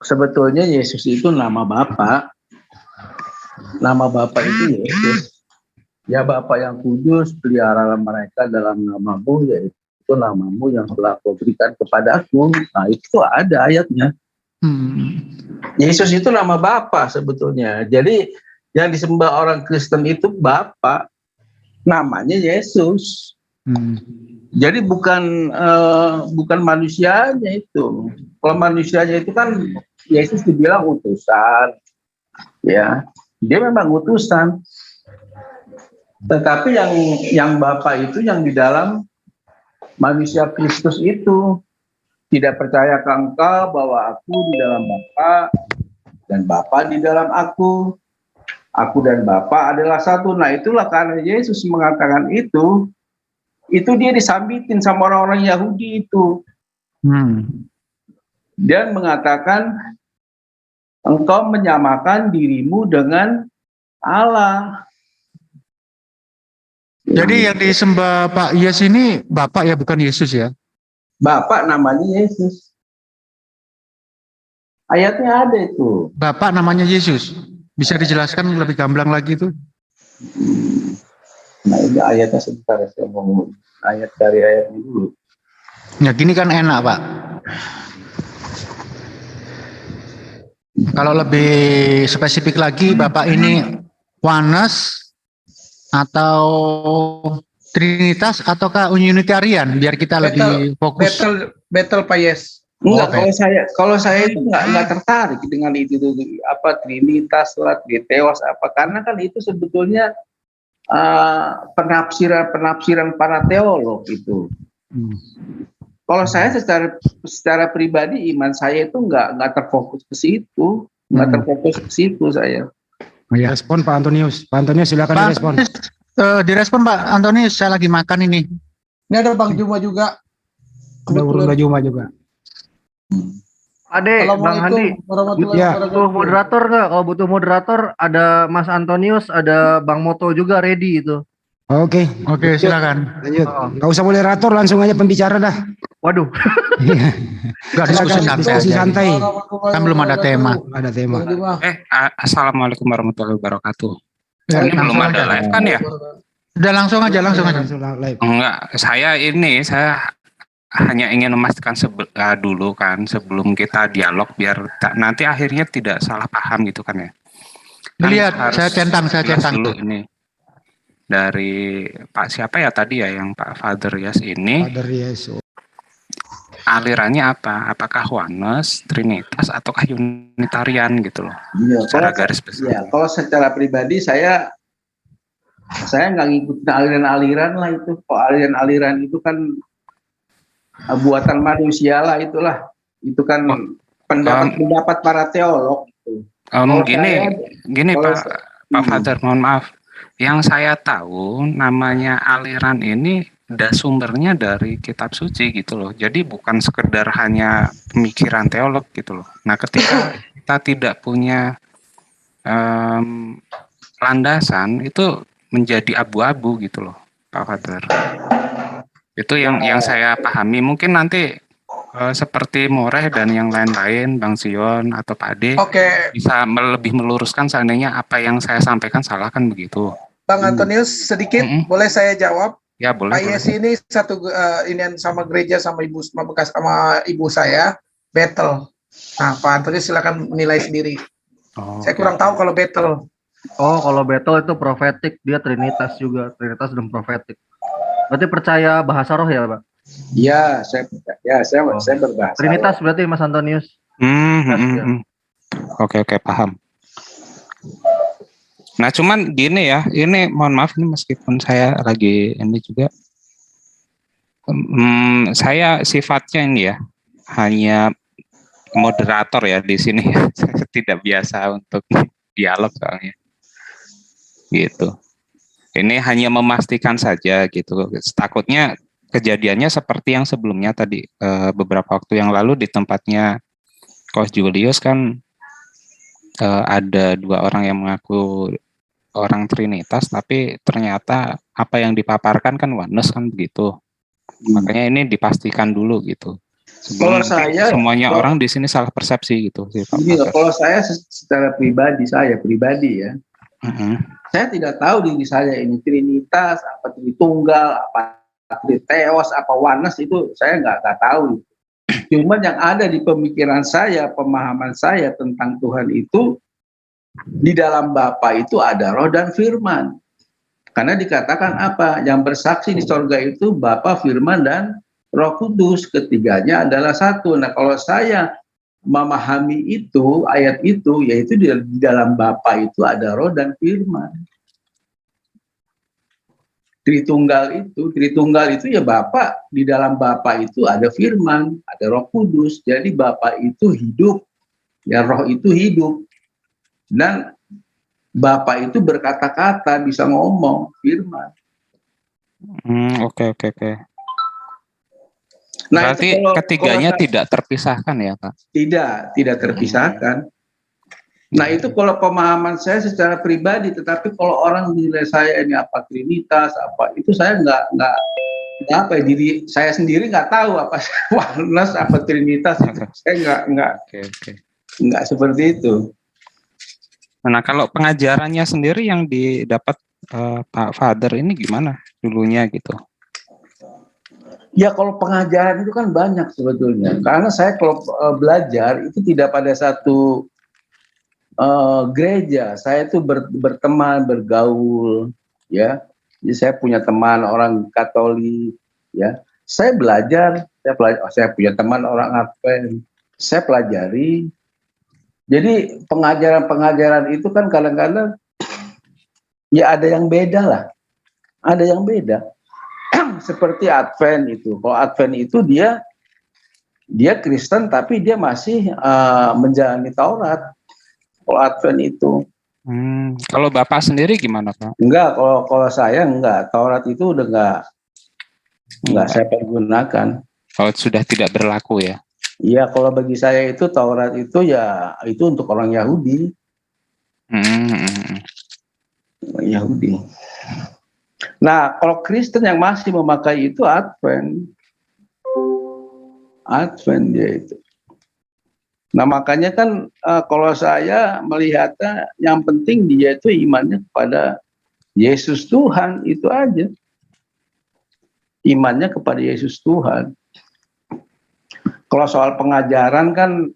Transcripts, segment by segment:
sebetulnya Yesus itu nama Bapa. Nama Bapa itu Yesus. Ya Bapa yang kudus, peliharalah mereka dalam namamu, yaitu namamu yang telah kau berikan kepada aku. Nah itu ada ayatnya. Yesus itu nama Bapa sebetulnya. Jadi yang disembah orang Kristen itu Bapa, namanya Yesus. Jadi bukan manusianya itu. Kalau manusianya itu kan Yesus dibilang utusan, ya dia memang utusan. Tetapi yang Bapa itu yang di dalam manusia Kristus itu, tidak percaya ke engkau bahwa aku di dalam Bapa dan Bapa di dalam aku dan Bapa adalah satu. Nah itulah karena Yesus mengatakan itu dia disambitin sama orang-orang Yahudi itu. Dia mengatakan engkau menyamakan dirimu dengan Allah. Jadi yang disembah Pak Yes ini Bapak ya, bukan Yesus ya? Bapak namanya Yesus. Ayatnya ada itu. Bapak namanya Yesus. Bisa dijelaskan lebih gamblang lagi tuh? Nah ini ayatnya sebentar, saya mau ayat dari ayatnya dulu. Ya gini kan enak Pak. Kalau lebih spesifik lagi, Bapak ini oneness atau Trinitas ataukah Unitarian, biar kita lebih fokus. Battle Pak Yes. Enggak, kalau saya itu enggak tertarik dengan itu apa Trinitas lah, Triteos apa, karena kan itu sebetulnya penafsiran para teolog itu. Kalau saya secara pribadi iman saya itu enggak terfokus ke situ, saya. Respon Pak Antonius. Pak Antonius silakan direspon. Direspon Pak Antonius, saya lagi makan ini. Ini ada Bang Juma juga. Ada Bang Juma juga. Ade, Bang Handi, butuh moderator nggak? Kalau butuh moderator, ada Mas Antonius, ada Bang Moto juga ready itu. Oke, silakan. Lanjut. Nggak usah moderator, langsung aja pembicara dah. Waduh. Enggak, diskusi santai. Kan belum ada tema. Assalamualaikum warahmatullahi wabarakatuh. Ini belum ada live kan ya? Udah langsung aja. Enggak, saya hanya ingin memastikan dulu kan sebelum kita dialog biar nanti akhirnya tidak salah paham gitu kan ya. Lihat, saya centang dulu ini. Dari Pak siapa ya tadi ya, yang Pak Father Yes ini. Father Yes. Alirannya apa? Apakah oneness, Trinitas, ataukah Unitarian gitu loh? Iya, secara garis besar. Ya, kalau secara pribadi saya nggak ngikutin aliran-aliran lah itu. Kalau aliran-aliran itu kan buatan manusia lah itulah. Itu kan pendapat para teolog. Gitu. Gini Pak Father, mohon maaf. Yang saya tahu namanya aliran ini sumbernya dari kitab suci gitu loh. Jadi bukan sekedar hanya pemikiran teolog gitu loh. Nah ketika kita tidak punya landasan itu menjadi abu-abu gitu loh Pak Father. Itu yang saya pahami. Mungkin nanti seperti Moreh dan yang lain-lain, Bang Zion atau Pak Ade bisa lebih meluruskan seandainya apa yang saya sampaikan salah kan begitu. Bang Antonius sedikit boleh saya jawab? Ya boleh. Pak Yes ini satu ini sama gereja sama ibu saya battle. Nah Pak Antonius silakan menilai sendiri. Saya kurang tahu kalau battle. Kalau battle itu profetik, dia Trinitas juga, Trinitas dan profetik. Berarti percaya bahasa roh ya Pak? Iya, saya berbahasa. Trinitas berarti Mas Antonius. Oke, paham. Nah, cuman gini ya, ini mohon maaf ini meskipun saya lagi ini juga, saya sifatnya ini ya hanya moderator ya di sini. Saya tidak biasa untuk dialog soalnya, gitu. Ini hanya memastikan saja gitu. Takutnya kejadiannya seperti yang sebelumnya tadi beberapa waktu yang lalu di tempatnya Coach Julius kan ada dua orang yang mengaku orang Trinitas, tapi ternyata apa yang dipaparkan kan oneness kan begitu. Makanya ini dipastikan dulu gitu. Sebelum Kalau saya, semuanya kalau- orang di sini salah persepsi gitu sih Pak Ini Fajar. kalau saya secara pribadi, ya, Mm-mm. saya tidak tahu diri saya ini Trinitas, apa Tritunggal, apa Triteos, apa Oneness, itu saya nggak tahu. Cuman yang ada di pemikiran saya, pemahaman saya tentang Tuhan itu, di dalam Bapa itu ada Roh dan Firman. Karena dikatakan apa? Yang bersaksi di sorga itu Bapa, Firman, dan Roh Kudus. Ketiganya adalah satu. Nah, kalau saya memahami itu, ayat itu, yaitu di dalam Bapa itu ada Roh dan Firman. Tritunggal itu ya Bapa, di dalam Bapa itu ada Firman, ada Roh Kudus. Jadi Bapa itu hidup, ya Roh itu hidup. Dan Bapa itu berkata-kata, bisa ngomong, Firman. Oke. Nah, Berarti itu ketiganya tidak terpisahkan ya Pak? tidak terpisahkan. Nah, itu kalau pemahaman saya secara pribadi, tetapi kalau orang menilai saya ini apa Trinitas, apa itu saya nggak apa ya, diri saya sendiri nggak tahu apa Oneness, apa Trinitas. Saya nggak seperti itu. Nah, kalau pengajarannya sendiri yang didapat Pak Father ini gimana dulunya gitu? Ya, kalau pengajaran itu kan banyak sebetulnya. Karena saya kalau belajar itu tidak pada satu gereja. Saya itu berteman, bergaul, ya. Jadi saya punya teman orang Katolik, ya. Saya punya teman orang Advent. Saya pelajari. Jadi pengajaran itu kan kadang-kadang ya ada yang beda lah. Ada yang beda. Seperti Advent itu. Kalau Advent itu dia Kristen tapi dia masih menjalani Taurat. Kalau Advent itu. Kalau Bapak sendiri gimana Pak? Enggak, kalau saya enggak. Taurat itu udah enggak saya pergunakan. Kalau sudah tidak berlaku ya? Iya, kalau bagi saya itu Taurat itu ya itu untuk orang Yahudi. Yahudi. Nah, kalau Kristen yang masih memakai itu Advent dia itu. Nah, makanya kan kalau saya melihatnya yang penting dia itu imannya kepada Yesus Tuhan, itu aja. Imannya kepada Yesus Tuhan. Kalau soal pengajaran kan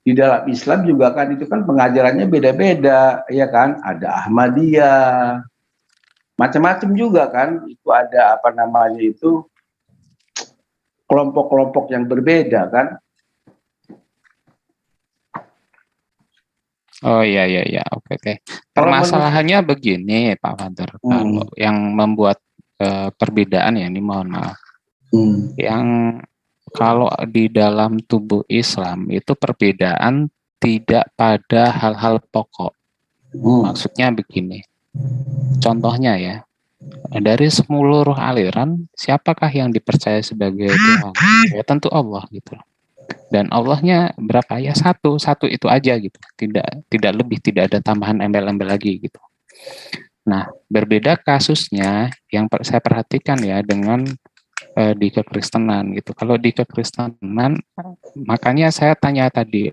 di dalam Islam juga kan itu kan pengajarannya beda-beda, ya kan? Ada Ahmadiyah, macam-macam juga kan. Itu ada apa namanya itu kelompok-kelompok yang berbeda kan. Oh iya, oke. Permasalahannya begini Pak Father, kalau yang membuat perbedaan ya ini mohon maaf. Yang kalau di dalam tubuh Islam itu perbedaan tidak pada hal-hal pokok. Maksudnya begini. Contohnya ya, dari seluruh aliran siapakah yang dipercaya sebagai Tuhan? Ya tentu Allah gitu. Dan Allahnya berapa ya? Satu itu aja gitu. Tidak lebih, tidak ada tambahan embel-embel lagi gitu. Nah, berbeda kasusnya yang saya perhatikan ya dengan di kekristenan gitu. Kalau di kekristenan, makanya saya tanya tadi,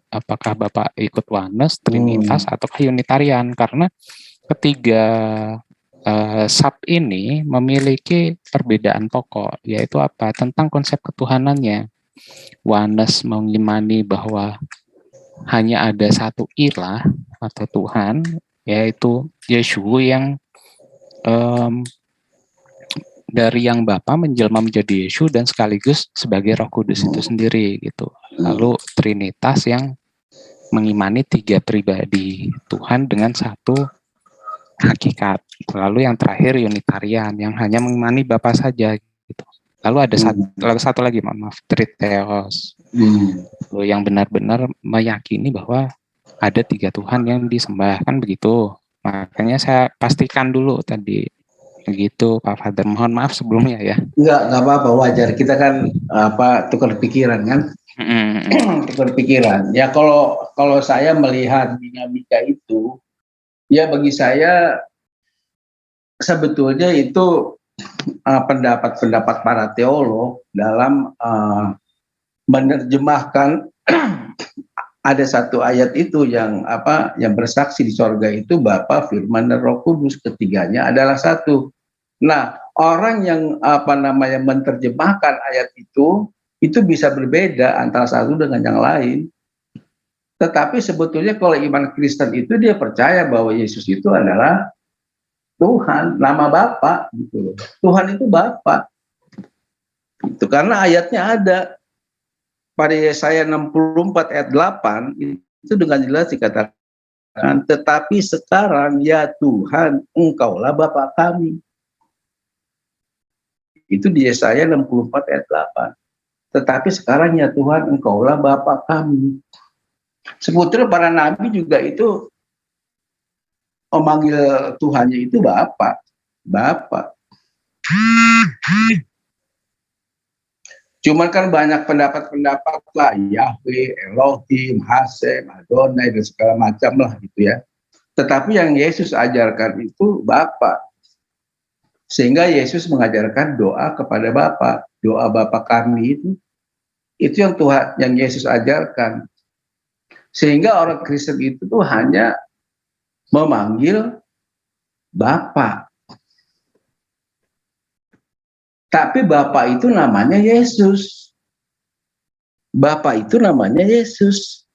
apakah Bapak ikut Oneness, Trinitas, atau Unitarian? Karena ketiga sub ini memiliki perbedaan pokok, yaitu apa? Tentang konsep ketuhanannya. Oneness mengimani bahwa hanya ada satu ilah atau Tuhan, yaitu Yesus yang dari yang Bapa menjelma menjadi Yesus dan sekaligus sebagai Roh Kudus itu sendiri gitu. Lalu Trinitas yang mengimani tiga pribadi Tuhan dengan satu hakikat. Lalu yang terakhir Unitarian yang hanya mengimani Bapa saja gitu. Lalu ada satu lagi maaf Triteos. Yang benar-benar meyakini bahwa ada tiga Tuhan yang disembah, kan begitu. Makanya saya pastikan dulu tadi. Begitu Pak Father, mohon maaf sebelumnya ya. Enggak apa-apa, wajar. Kita kan tukar pikiran kan. Tukar pikiran. Ya kalau saya melihat dinamika itu, ya bagi saya sebetulnya itu pendapat-pendapat para teolog dalam menerjemahkan ada satu ayat itu yang bersaksi di sorga itu Bapa, Firman, dan Roh Kudus, ketiganya adalah satu. Nah, orang yang menerjemahkan ayat itu bisa berbeda antara satu dengan yang lain. Tetapi sebetulnya kalau iman Kristen itu dia percaya bahwa Yesus itu adalah Tuhan, nama Bapa gitu loh. Tuhan itu Bapa. Itu karena ayatnya ada pada Yesaya 64 ayat 8 itu dengan jelas dikatakan, tetapi sekarang ya Tuhan, Engkaulah Bapa kami. Itu di Yesaya 64 ayat 8. Tetapi sekarang ya Tuhan, Engkaulah Bapa kami. Sebetulnya para nabi juga itu memanggil Tuhannya itu Bapa. Bapa. Cuman kan banyak pendapat-pendapat lah, Yahweh, Elohim, Hasem, Adonai, dan segala macam lah gitu ya. Tetapi yang Yesus ajarkan itu Bapa. Sehingga Yesus mengajarkan doa kepada Bapa. Doa Bapa kami itu yang Tuhan, yang Yesus ajarkan. Sehingga orang Kristen itu tuh hanya memanggil Bapa. Tapi Bapa itu namanya Yesus. Bapa itu namanya Yesus.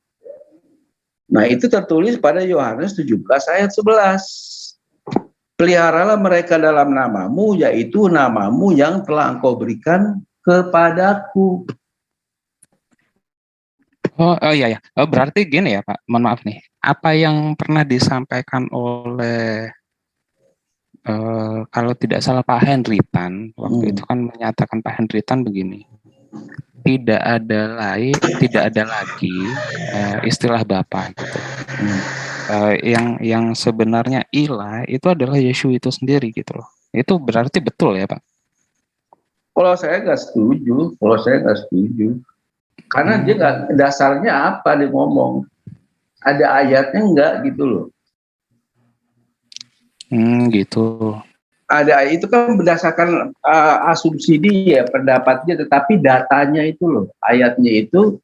Nah, itu tertulis pada Yohanes 17 ayat 11. Peliharalah mereka dalam namamu, yaitu namamu yang telah engkau berikan kepadaku. Oh iya ya. Oh, berarti gini ya Pak, mohon maaf nih. Apa yang pernah disampaikan oleh kalau tidak salah Pak Henry Tan waktu itu kan menyatakan Pak Henry Tan begini. Tidak ada lagi istilah Bapa gitu. Yang sebenarnya ilah itu adalah Yesus itu sendiri gitu loh. Itu berarti betul ya Pak? Kalau saya nggak setuju. Karena dia nggak, dasarnya apa dia ngomong, ada ayatnya enggak gitu loh. Gitu. Ada, itu kan berdasarkan asumsi dia, pendapatnya, tetapi datanya itu loh, ayatnya itu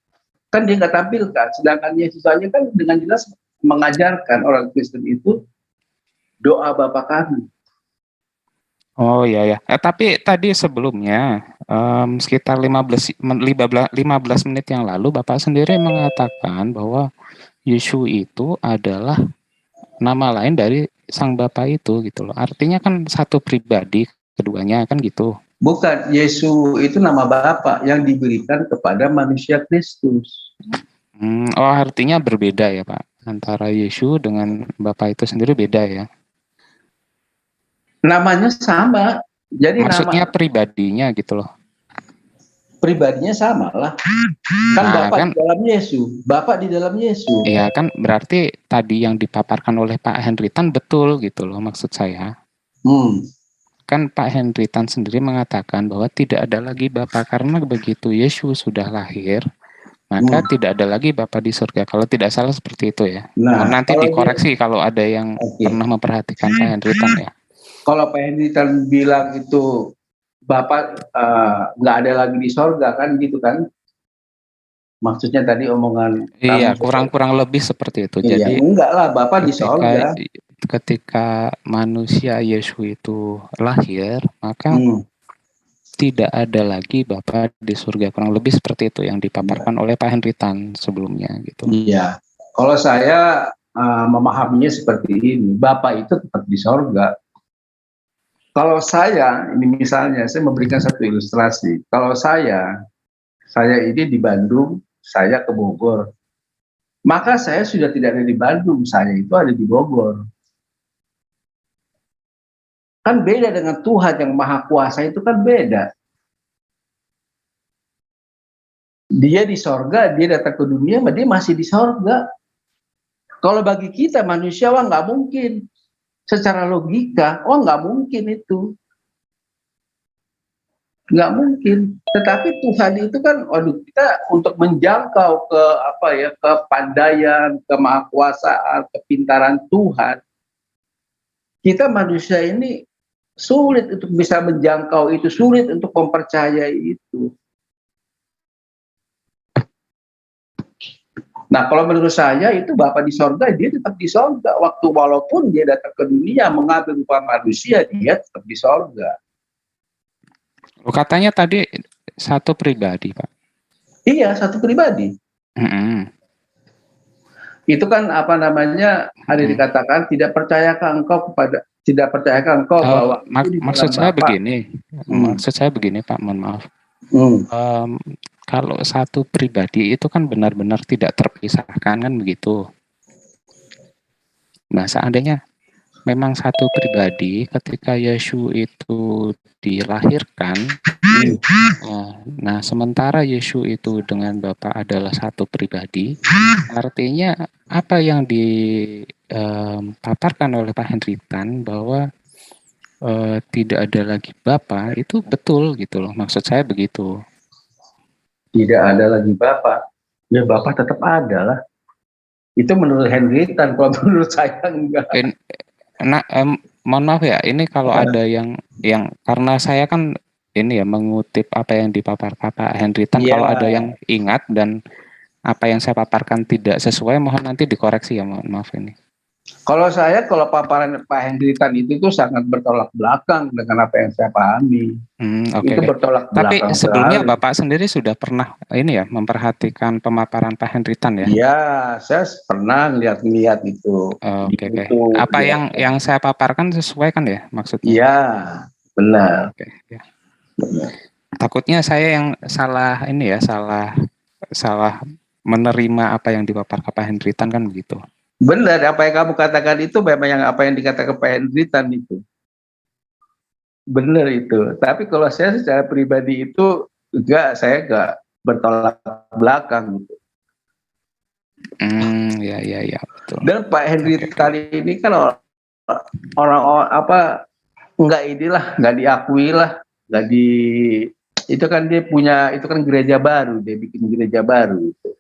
kan dia nggak tampilkan. Sedangkan Yesus aja kan dengan jelas mengajarkan orang Kristen itu doa Bapa kami. Oh iya ya. Tapi tadi sebelumnya sekitar 15 menit yang lalu Bapak sendiri mengatakan bahwa Yesus itu adalah nama lain dari Sang Bapa itu gitu loh. Artinya kan satu pribadi keduanya kan gitu. Bukan, Yesus itu nama Bapa yang diberikan kepada manusia Kristus. Oh, artinya berbeda ya Pak. Antara Yesus dengan Bapa itu sendiri beda ya. Namanya sama. Jadi maksudnya pribadinya gitu loh. Pribadinya sama lah. Kan Bapak di dalam Yesus. Bapak di dalam Yesus. Iya kan berarti tadi yang dipaparkan oleh Pak Henry Tan betul gitu loh maksud saya. Kan Pak Henry Tan sendiri mengatakan bahwa tidak ada lagi Bapa karena begitu Yesus sudah lahir, maka tidak ada lagi Bapa di surga. Kalau tidak salah seperti itu ya. Nah, nanti dikoreksi kalau ada yang pernah memperhatikan Pak Henry Tan ya. Kalau Pak Henry Tan bilang itu Bapak nggak ada lagi di sorga kan gitu kan? Maksudnya tadi omongan. Iya, kurang lebih seperti itu. Iya, jadi enggak lah, Bapak di sorga. Ketika manusia Yesus itu lahir, maka tidak ada lagi Bapa di surga. Kurang lebih seperti itu yang dipaparkan oleh Pak Henry Tan sebelumnya gitu. Iya. Kalau saya memahaminya seperti ini, Bapa itu tetap di sorga. Kalau saya, ini misalnya, saya memberikan satu ilustrasi. Kalau saya ini di Bandung, saya ke Bogor. Maka saya sudah tidak ada di Bandung, saya itu ada di Bogor. Kan beda dengan Tuhan yang Maha Kuasa itu kan beda. Dia di sorga, dia datang ke dunia, dia masih di sorga. Kalau bagi kita manusia, wah nggak mungkin. Secara logika, nggak mungkin itu. Nggak mungkin. Tetapi Tuhan itu kan, kita untuk menjangkau ke kepandaian, kemahakuasaan, kepintaran Tuhan. Kita manusia ini sulit untuk bisa menjangkau itu, sulit untuk mempercayai itu. Nah, kalau menurut saya itu Bapa di sorga, dia tetap di sorga. Walaupun dia datang ke dunia mengambil rupa manusia, dia tetap di sorga. Katanya tadi satu pribadi, Pak. Iya, satu pribadi. Itu kan apa namanya, ada dikatakan tidak percayakah engkau bahwa maksud saya begini. Maksud saya begini, Pak, mohon maaf. Kalau satu pribadi itu kan benar-benar tidak terpisahkan, kan begitu. Nah, seandainya memang satu pribadi ketika Yesus itu dilahirkan, nah sementara Yesus itu dengan Bapa adalah satu pribadi, artinya apa yang dipaparkan oleh Pak Hendritan bahwa tidak ada lagi Bapa, itu betul gitu loh, maksud saya begitu. Tidak ada lagi Bapa, ya Bapa tetap ada lah. Itu menurut Hendritan, kalau menurut saya enggak. Mohon maaf ya, ini kalau ada yang karena saya kan ini ya mengutip apa yang dipaparkan Pak Hendritan, kalau ada yang ingat dan apa yang saya paparkan tidak sesuai, mohon nanti dikoreksi ya, mohon maaf ini. Kalau paparan Pak Hendritan itu sangat bertolak belakang dengan apa yang saya pahami. Itu bertolak belakang. Tapi sebelumnya Bapak sendiri sudah pernah ini ya memperhatikan pemaparan Pak Hendritan ya? Iya, saya pernah lihat itu. Oke. Apa yang saya paparkan sesuai kan ya maksudnya? Iya, benar. Ya. Benar. Takutnya saya yang salah ini ya, salah menerima apa yang dipaparkan Pak Hendritan kan begitu. Benar, apa yang kamu katakan itu memang apa yang dikatakan Pak Hendritan itu. Benar itu. Tapi kalau saya secara pribadi itu saya enggak bertolak belakang gitu. Ya, betul. Dan Pak Hendritan ini kan orang nggak diakui lah, itu kan dia punya, itu kan gereja baru, dia bikin gereja baru gitu.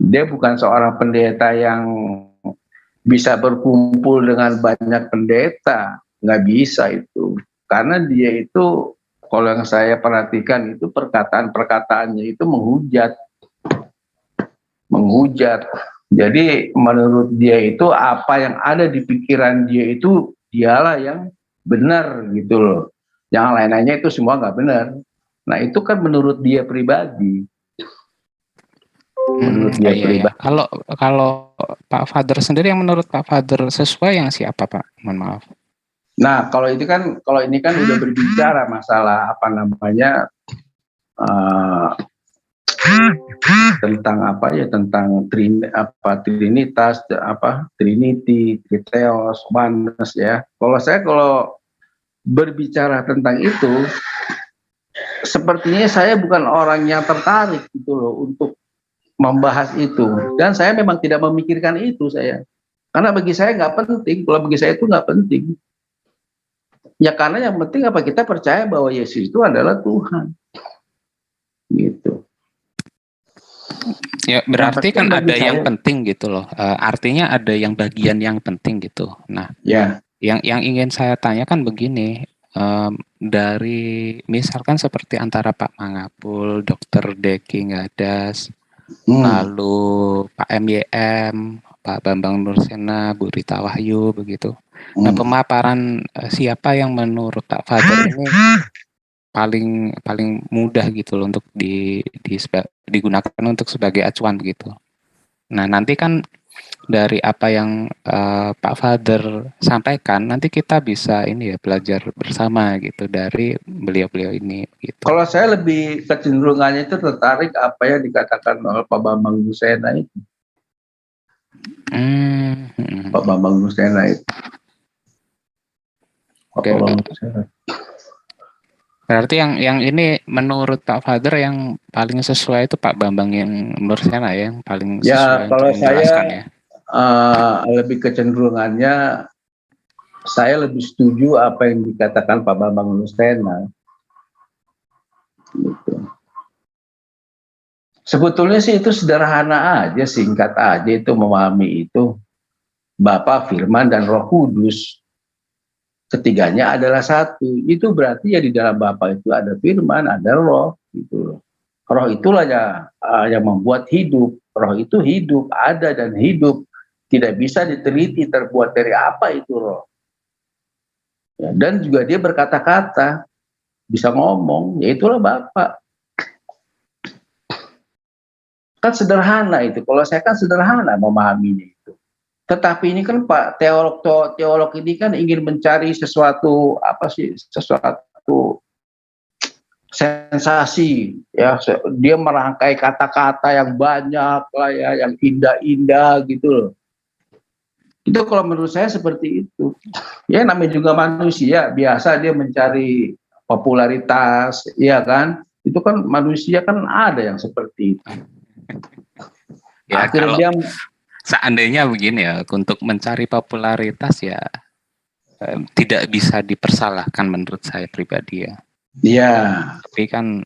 Dia bukan seorang pendeta yang bisa berkumpul dengan banyak pendeta, nggak bisa itu. Karena dia itu, kalau yang saya perhatikan itu perkataannya itu menghujat. Jadi menurut dia itu apa yang ada di pikiran dia itu dialah yang benar gitu loh. Yang lain-lainnya itu semua nggak benar. Nah itu kan menurut dia pribadi. Menurut dia pribadi. Kalau Pak Father sendiri, yang menurut Pak Father sesuai yang siapa Pak? Mohon maaf. Nah kalau ini kan udah berbicara masalah apa namanya tentang Trinitas, Trinity, Triteos, Oneness ya. Kalau berbicara tentang itu, sepertinya saya bukan orang yang tertarik gitu loh untuk membahas itu, dan saya memang tidak memikirkan itu karena bagi saya nggak penting. Kalau bagi saya itu nggak penting ya, karena yang penting apa, kita percaya bahwa Yesus itu adalah Tuhan gitu ya. Berarti kan ada yang penting gitu loh, artinya ada yang bagian yang penting gitu. Nah ya, yang ingin saya tanyakan begini, dari misalkan seperti antara Pak Mangapul, Dr. Deki Ngadas, lalu Pak MYM, Pak Bambang Nursena, Bu Rita Wahyu begitu. Nah, pemaparan siapa yang menurut Pak Father ini paling mudah gitu loh untuk digunakan untuk sebagai acuan begitu. Nah, nanti kan dari apa yang Pak Father sampaikan, nanti kita bisa ini ya belajar bersama gitu dari beliau-beliau ini gitu. Kalau saya lebih kecenderungannya itu tertarik apa yang dikatakan oleh Pak Bambang Nursena itu. Pak Bambang Nursena itu. Oke. Berarti yang ini menurut Pak Father yang paling sesuai itu Pak Bambang yang Nursena ya, yang paling sesuai ya, untuk menjelaskan ya. Lebih kecenderungannya saya lebih setuju apa yang dikatakan Pak Bambang Nursena gitu. Sebetulnya sih itu sederhana aja, singkat aja itu memahami itu. Bapa, Firman, dan Roh Kudus, ketiganya adalah satu. Itu berarti ya di dalam Bapa itu ada Firman, ada Roh gitu loh. Roh itulah yang membuat hidup. Roh itu hidup, ada dan hidup. Tidak bisa diteliti terbuat dari apa itu roh. Ya, dan juga dia berkata-kata, bisa ngomong, ya itulah Bapa. Kan sederhana itu. Kalau saya kan sederhana memahaminya itu. Tetapi ini kan Pak teolog ini kan ingin mencari sesuatu sensasi ya. Dia merangkai kata-kata yang banyak lah ya, yang indah-indah gitu loh. Itu kalau menurut saya seperti itu. Ya namanya juga manusia, biasa dia mencari popularitas, ya kan? Itu kan manusia kan ada yang seperti itu. Ya, akhirnya kalau dia seandainya begini ya, untuk mencari popularitas ya tidak bisa dipersalahkan menurut saya pribadi ya. Iya. Tapi kan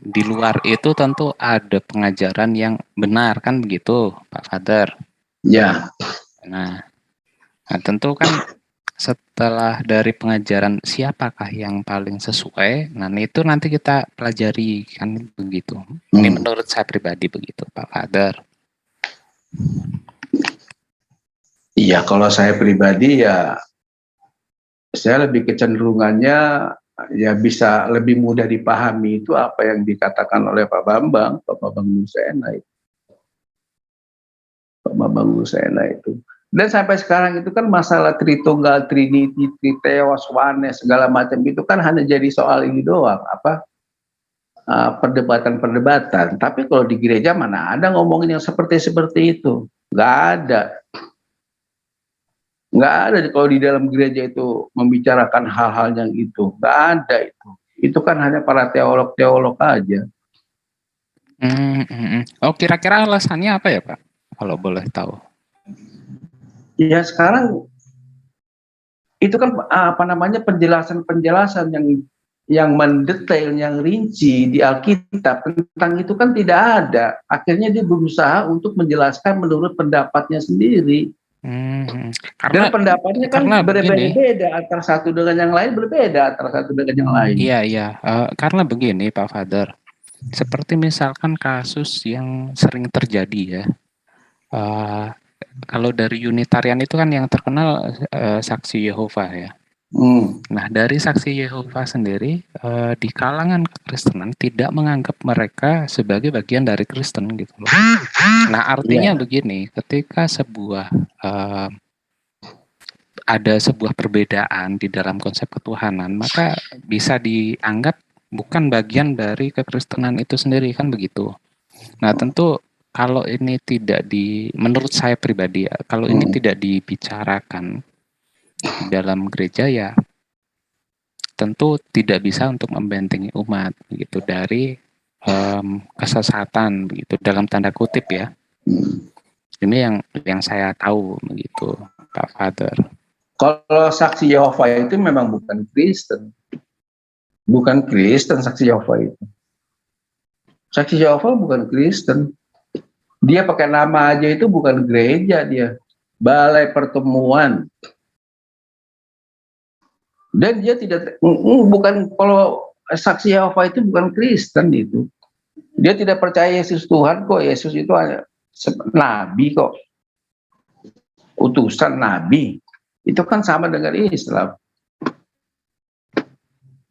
di luar itu tentu ada pengajaran yang benar kan begitu, Pak Father. Ya. Nah, tentu kan setelah dari pengajaran siapakah yang paling sesuai, nah itu nanti kita pelajari kan begitu. Ini menurut saya pribadi begitu, Pak Father. Iya, kalau saya pribadi ya saya lebih kecenderungannya ya bisa lebih mudah dipahami itu apa yang dikatakan oleh Pak Bambang Lusena itu. Pak Bambang Lusena itu. Dan sampai sekarang itu kan masalah Tritunggal, Trinity, Triteos, Oneness, segala macam itu kan hanya jadi soal ini doang, perdebatan-perdebatan. Tapi kalau di gereja mana ada ngomongin yang seperti itu? Nggak ada. Nggak ada kalau di dalam gereja itu membicarakan hal-hal yang itu. Nggak ada itu. Itu kan hanya para teolog-teolog aja. Oh, kira-kira alasannya apa ya Pak? Kalau boleh tahu. Ya sekarang itu kan penjelasan-penjelasan yang mendetail, yang rinci di Alkitab tentang itu kan tidak ada. Akhirnya dia berusaha untuk menjelaskan menurut pendapatnya sendiri. Dan pendapatnya kan berbeda antara satu dengan yang lain, berbeda antara satu dengan yang lain. Iya. Karena begini Pak Father, seperti misalkan kasus yang sering terjadi ya. Kalau dari Unitarian itu kan yang terkenal saksi Yehova ya. Nah dari saksi Yehova sendiri di kalangan kekristenan tidak menganggap mereka sebagai bagian dari Kristen gitu loh. Nah artinya begini, ketika ada sebuah perbedaan di dalam konsep ketuhanan, maka bisa dianggap bukan bagian dari kekristenan itu sendiri kan begitu. Nah tentu kalau ini menurut saya pribadi ya, kalau ini tidak dibicarakan di dalam gereja ya, tentu tidak bisa untuk membentengi umat begitu dari kesesatan begitu dalam tanda kutip ya. Ini yang saya tahu begitu, Pak Father. Kalau saksi Yehova itu memang bukan Kristen. Bukan Kristen saksi Yehova itu. Saksi Yehova bukan Kristen. Dia pakai nama aja itu bukan gereja dia. Balai Pertemuan. Dan dia bukan, kalau saksi Yehova itu bukan Kristen itu. Dia tidak percaya Yesus Tuhan kok. Yesus itu hanya nabi kok. Utusan nabi. Itu kan sama dengan Islam.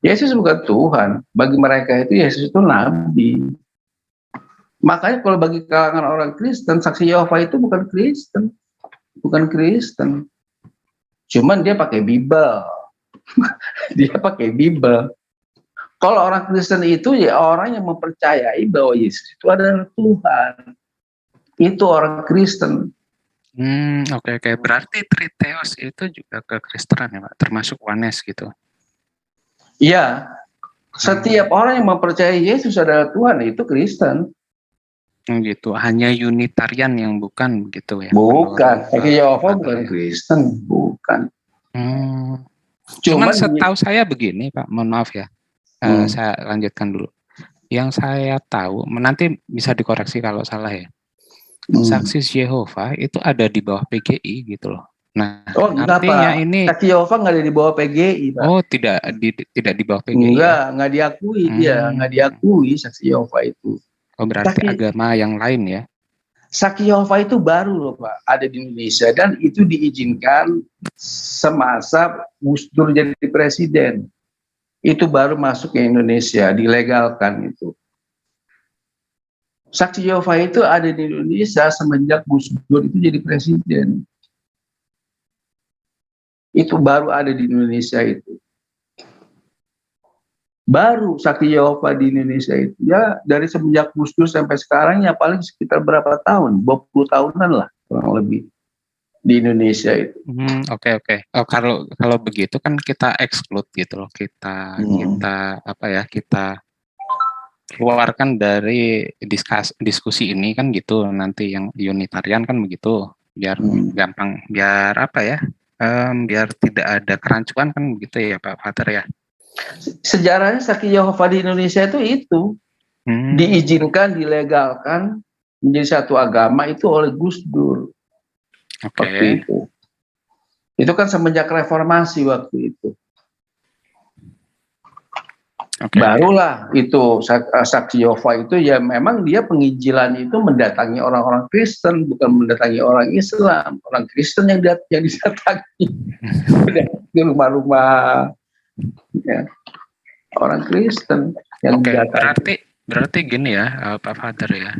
Yesus bukan Tuhan. Bagi mereka itu Yesus itu nabi. Makanya kalau bagi kalangan orang Kristen, saksi Yehova itu bukan Kristen. Bukan Kristen. Cuman dia pakai Bible. Dia pakai Bible. Kalau orang Kristen itu ya orang yang mempercayai bahwa Yesus itu adalah Tuhan. Itu orang Kristen. Oke. Berarti Triteos itu juga kekristenan ya Pak, termasuk Oneness gitu. Iya. Setiap orang yang mempercayai Yesus adalah Tuhan itu Kristen. Gitu. Hanya Unitarian yang bukan gitu ya. Bukan. Saksi Yehova bukan Kristen, bukan. Cuman setahu saya begini Pak, mohon maaf ya. Saya lanjutkan dulu. Yang saya tahu, nanti bisa dikoreksi kalau salah ya. Saksi Yehova itu ada di bawah PGI gitu loh. Nah, Oh, enggak, artinya Pak. ini Saksi Yehova nggak ada di bawah PGI, Pak. tidak di bawah PGI. Enggak diakui dia, nggak diakui Saksi Yehova itu. Oh, berarti Saksi, agama yang lain ya? Saksi Yehova itu baru loh, Pak, ada di Indonesia dan itu diizinkan semasa Gus Dur jadi presiden. Itu baru masuk ke Indonesia, dilegalkan itu. Saksi Yehova itu ada di Indonesia semenjak Gus Dur itu jadi presiden. Itu baru ada di Indonesia itu. Baru Saksi Yehova di Indonesia itu. Ya dari semenjak Gus Dur sampai sekarang ya paling sekitar berapa tahun? 20 tahunan lah kurang lebih di Indonesia itu. Oke. Oh, kalau begitu kan kita exclude gitu loh. Kita keluarkan dari diskusi ini kan gitu. Nanti yang Unitarian kan begitu. Biar gampang, biar biar tidak ada kerancuan kan begitu ya Pak Father ya. Sejarahnya Saksi Yehova di Indonesia itu diizinkan, dilegalkan menjadi satu agama itu oleh Gus Dur. Waktu itu. Itu kan semenjak reformasi waktu itu. Barulah itu Saksi Yehova itu ya memang dia penginjilan itu mendatangi orang-orang Kristen, bukan mendatangi orang Islam. Orang Kristen yang didatangi di rumah-rumah ya, orang Kristen yang didatangi. Berarti gini ya Pak Father ya.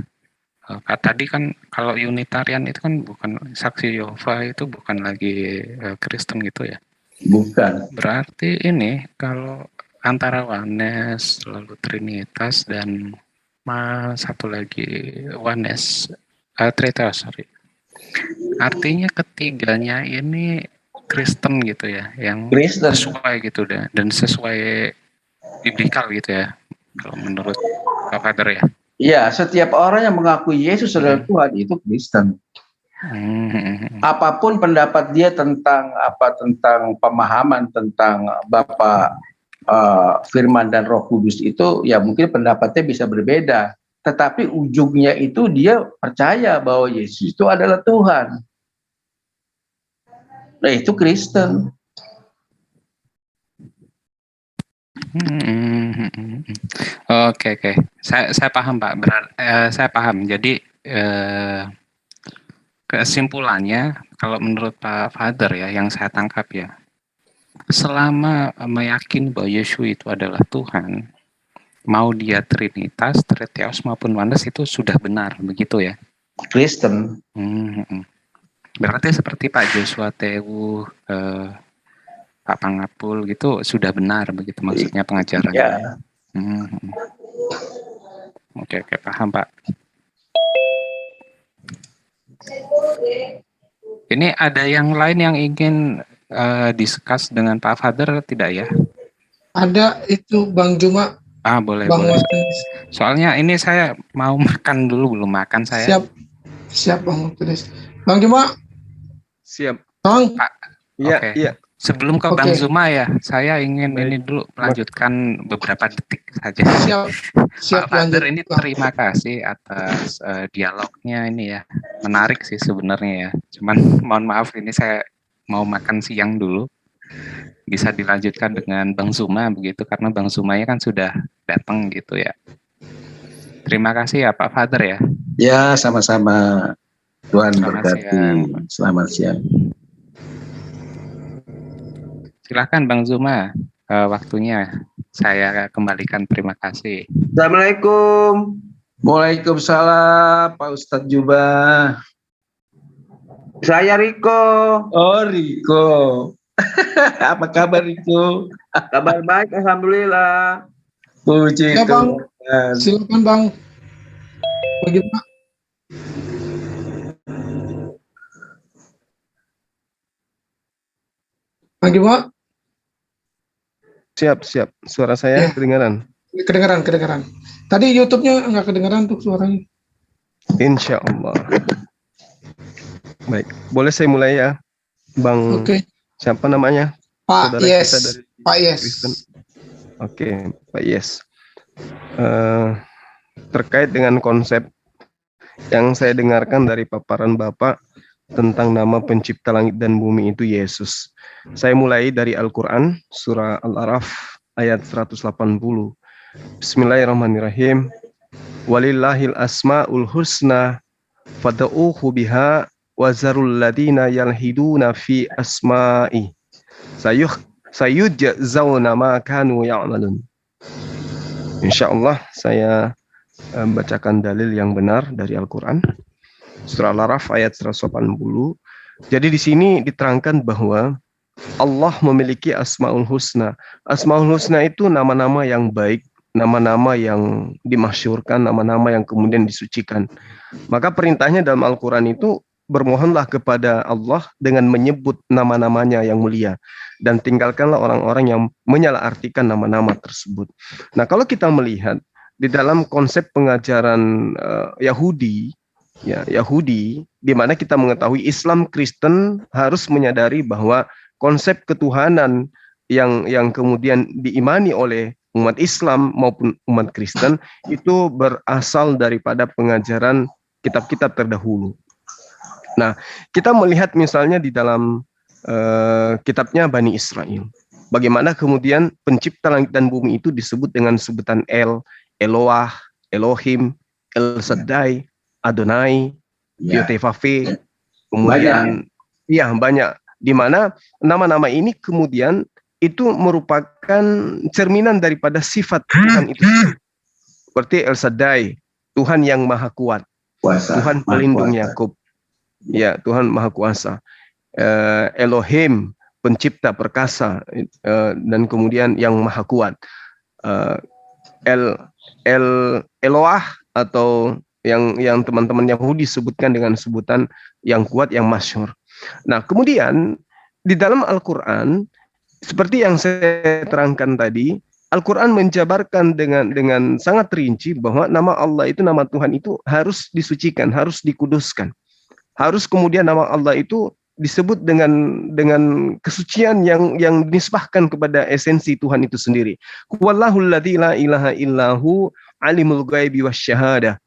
Tadi kan kalau Unitarian itu kan bukan Saksi Yehova itu bukan lagi Kristen gitu ya. Bukan. Berarti ini kalau antara Oneness, lalu Trinitas dan satu lagi Oneness, Trinitas, sorry. Artinya ketiganya ini Kristen gitu ya, yang Kristen. Sesuai gitu dan sesuai biblikal gitu ya, kalau menurut Pak Father ya. Iya, setiap orang yang mengakui Yesus adalah Tuhan itu Kristen. Apapun pendapat dia tentang pemahaman tentang Bapa, Firman dan Roh Kudus itu ya mungkin pendapatnya bisa berbeda, tetapi ujungnya itu dia percaya bahwa Yesus itu adalah Tuhan. Nah, itu Kristen. Oke. Saya paham Pak. Saya paham. Jadi kesimpulannya kalau menurut Pak Father ya, yang saya tangkap ya, selama meyakini bahwa Yesus itu adalah Tuhan, mau dia Trinitas, Triteos maupun Oneness itu sudah benar, begitu ya? Kristen. Berarti seperti Pak Joshua Tewu, Pak Pangapul gitu sudah benar begitu maksudnya pengajarannya. Ya. Oke, paham Pak. Ini ada yang lain yang ingin discuss dengan Pak Father tidak ya? Ada itu Bang Juma. Boleh. Soalnya ini saya mau makan dulu, belum makan saya. Siap Bang Tulis. Bang Juma. Siap. Bang. Iya. Sebelum ke Bang Zuma ya, saya ingin ini dulu melanjutkan beberapa detik saja. Siap. Pak Father ini terima kasih atas dialognya ini ya. Menarik sih sebenarnya ya. Cuman mohon maaf ini saya mau makan siang dulu. Bisa dilanjutkan dengan Bang Zuma begitu karena Bang Zumanya kan sudah datang gitu ya. Terima kasih ya Pak Father ya. Ya, sama-sama. Tuhan berkati. Selamat siang. Silakan Bang Zuma, waktunya saya kembalikan. Terima kasih. Assalamualaikum. Waalaikumsalam Pak Ustadz Juba. Saya Riko. Oh Riko. Apa kabar Riko? Kabar baik, alhamdulillah. Puji ya, Bang. Tuhan. Silakan Bang. Bagaimana? Bagaimana? Siap. Suara saya kedengaran? Kedengaran. Tadi YouTube-nya nggak kedengaran tuh suaranya. Insya Allah. Baik, boleh saya mulai ya, Bang. Oke. Siapa namanya? Pak Yes. Pak Yes. Oke, Pak Yes. Terkait dengan konsep yang saya dengarkan dari paparan Bapak tentang nama pencipta langit dan bumi itu Yesus. Saya mulai dari Al-Quran, surah Al-A'raf ayat 180. Bismillahirrahmanirrahim. Walillahil asma'ul husna fad'uhu biha wazarul ladina yalhiduna fi asma'i sayujzawna ma kanu ya'malun. Insyaallah saya bacakan dalil yang benar dari Al-Quran. Surah Al-A'raf ayat 180. Jadi di sini diterangkan bahwa Allah memiliki Asmaul Husna. Asmaul Husna itu nama-nama yang baik, nama-nama yang dimasyhurkan, nama-nama yang kemudian disucikan. Maka perintahnya dalam Al-Quran itu bermohonlah kepada Allah dengan menyebut nama-namanya yang mulia. Dan tinggalkanlah orang-orang yang menyalahartikan nama-nama tersebut. Nah, kalau kita melihat di dalam konsep pengajaran Yahudi, di mana kita mengetahui Islam Kristen harus menyadari bahwa konsep ketuhanan yang kemudian diimani oleh umat Islam maupun umat Kristen itu berasal daripada pengajaran kitab-kitab terdahulu. Nah, kita melihat misalnya di dalam kitabnya Bani Israel, bagaimana kemudian pencipta langit dan bumi itu disebut dengan sebutan El, Eloah, Elohim, El Shaddai, Adonai, Yotevave, kemudian banyak, di mana nama-nama ini kemudian itu merupakan cerminan daripada sifat Tuhan itu. Seperti El Shaddai, Tuhan yang maha kuat, Tuhan pelindung Yakub, ya Tuhan maha kuasa. Elohim, pencipta perkasa, dan kemudian yang maha kuat. Eloah atau yang teman-teman Yahudi sebutkan dengan sebutan yang kuat, yang masyhur. Nah, kemudian di dalam Al-Quran, seperti yang saya terangkan tadi, Al-Quran menjabarkan dengan sangat rinci bahwa nama Allah itu, nama Tuhan itu harus disucikan, harus dikuduskan. Harus kemudian nama Allah itu disebut dengan kesucian yang dinisbahkan kepada esensi Tuhan itu sendiri. Wallahul ladzi la ilaha illahu alimul ghaibi wasyahadah.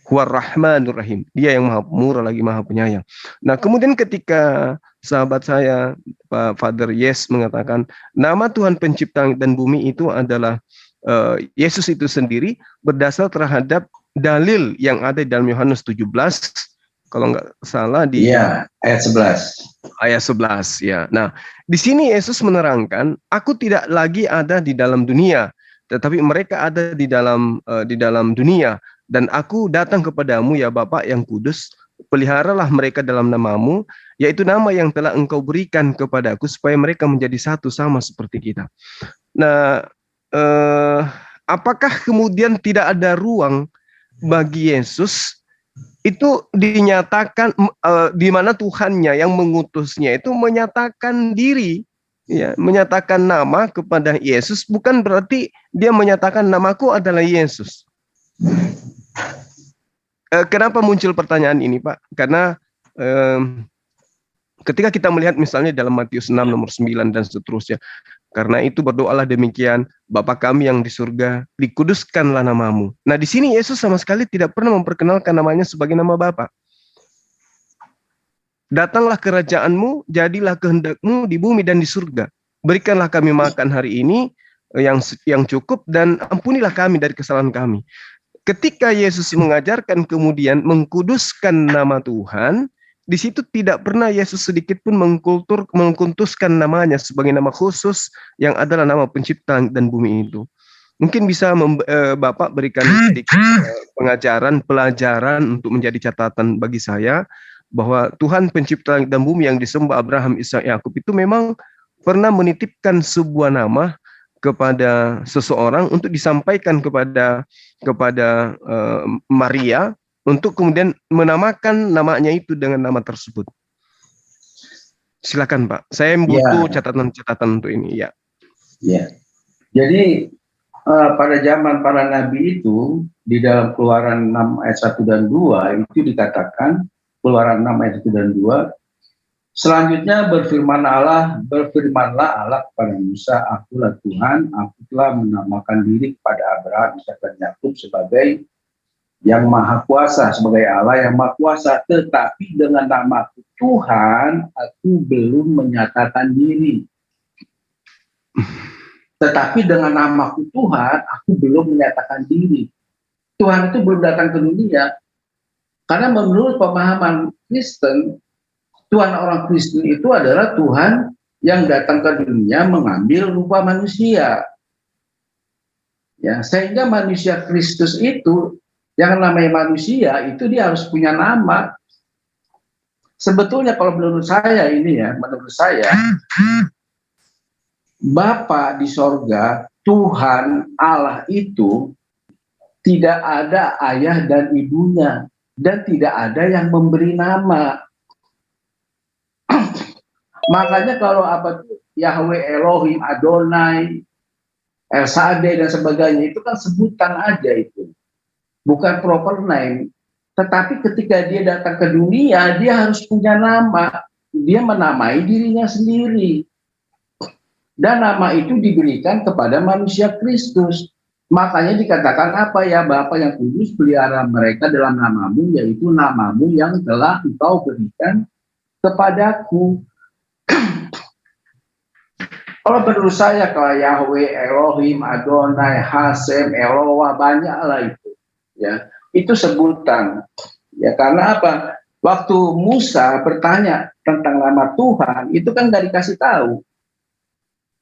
Huwar Rahmanur Rahim. Dia yang maha murah lagi maha penyayang. Nah, kemudian ketika sahabat saya, Pak Father Yes, mengatakan nama Tuhan pencipta langit dan bumi itu adalah Yesus itu sendiri, berdasar terhadap dalil yang ada di dalam Yohanes 17, kalau nggak salah di ayat 11. Ayat 11 ya. Nah, di sini Yesus menerangkan, aku tidak lagi ada di dalam dunia, tetapi mereka ada di dalam dunia. Dan aku datang kepadamu ya Bapa yang kudus, peliharalah mereka dalam namamu, yaitu nama yang telah engkau berikan kepadaku, supaya mereka menjadi satu sama seperti kita. Nah, apakah kemudian tidak ada ruang bagi Yesus itu dinyatakan, di mana Tuhannya yang mengutusnya itu menyatakan diri, ya, menyatakan nama kepada Yesus, bukan berarti dia menyatakan namaku adalah Yesus. Kenapa muncul pertanyaan ini, Pak? Karena ketika kita melihat misalnya dalam Matius 6 nomor 9 dan seterusnya, karena itu berdoalah demikian, Bapa kami yang di surga, dikuduskanlah namamu. Nah, di sini Yesus sama sekali tidak pernah memperkenalkan namanya sebagai nama Bapa. Datanglah kerajaanmu, jadilah kehendakmu di bumi dan di surga. Berikanlah kami makan hari ini yang cukup, dan ampunilah kami dari kesalahan kami. Ketika Yesus mengajarkan kemudian mengkuduskan nama Tuhan, di situ tidak pernah Yesus sedikit pun mengkultuskan namanya sebagai nama khusus yang adalah nama pencipta langit dan bumi itu. Mungkin bisa Bapak berikan sedikit pelajaran untuk menjadi catatan bagi saya, bahwa Tuhan pencipta langit dan bumi yang disembah Abraham, Ishak, Yakub itu memang pernah menitipkan sebuah nama kepada seseorang untuk disampaikan kepada Maria, untuk kemudian menamakan namanya itu dengan nama tersebut. Silakan Pak, saya butuh catatan-catatan untuk ini. Ya. Jadi pada zaman para nabi itu, di dalam Keluaran 6 ayat 1 dan 2 itu dikatakan, Keluaran 6 ayat 1 dan 2, selanjutnya berfirmanlah Allah kepada Musa, akulah Tuhan, aku telah menamakan diri kepada Abraham, Ishak dan Yakub sebagai yang maha kuasa, sebagai Allah yang maha kuasa, tetapi dengan namaku Tuhan, aku belum menyatakan diri. Tetapi dengan namaku Tuhan, aku belum menyatakan diri. Tuhan itu belum datang ke dunia. Karena menurut pemahaman Kristen, Tuhan orang Kristen itu adalah Tuhan yang datang ke dunia mengambil rupa manusia. Ya, sehingga manusia Kristus itu, yang namanya manusia, itu dia harus punya nama. Sebetulnya kalau menurut saya ini ya, menurut saya, Bapa di sorga, Tuhan Allah itu tidak ada ayah dan ibunya, dan tidak ada yang memberi nama. Makanya kalau apa tuh Yahweh, Elohim, Adonai, El Shaddai dan sebagainya itu kan sebutan aja itu, bukan proper name. Tetapi ketika dia datang ke dunia, dia harus punya nama. Dia menamai dirinya sendiri. Dan nama itu diberikan kepada manusia Kristus. Makanya dikatakan apa ya, Bapa yang kudus, pelihara mereka dalam namamu, yaitu namamu yang telah engkau berikan kepadaku. Kalau menurut saya, kalau Yahweh, Elohim, Adonai, Hasem, Eloah, banyaklah itu. Ya, itu sebutan. Ya, karena apa? Waktu Musa bertanya tentang nama Tuhan, itu kan nggak dikasih tahu.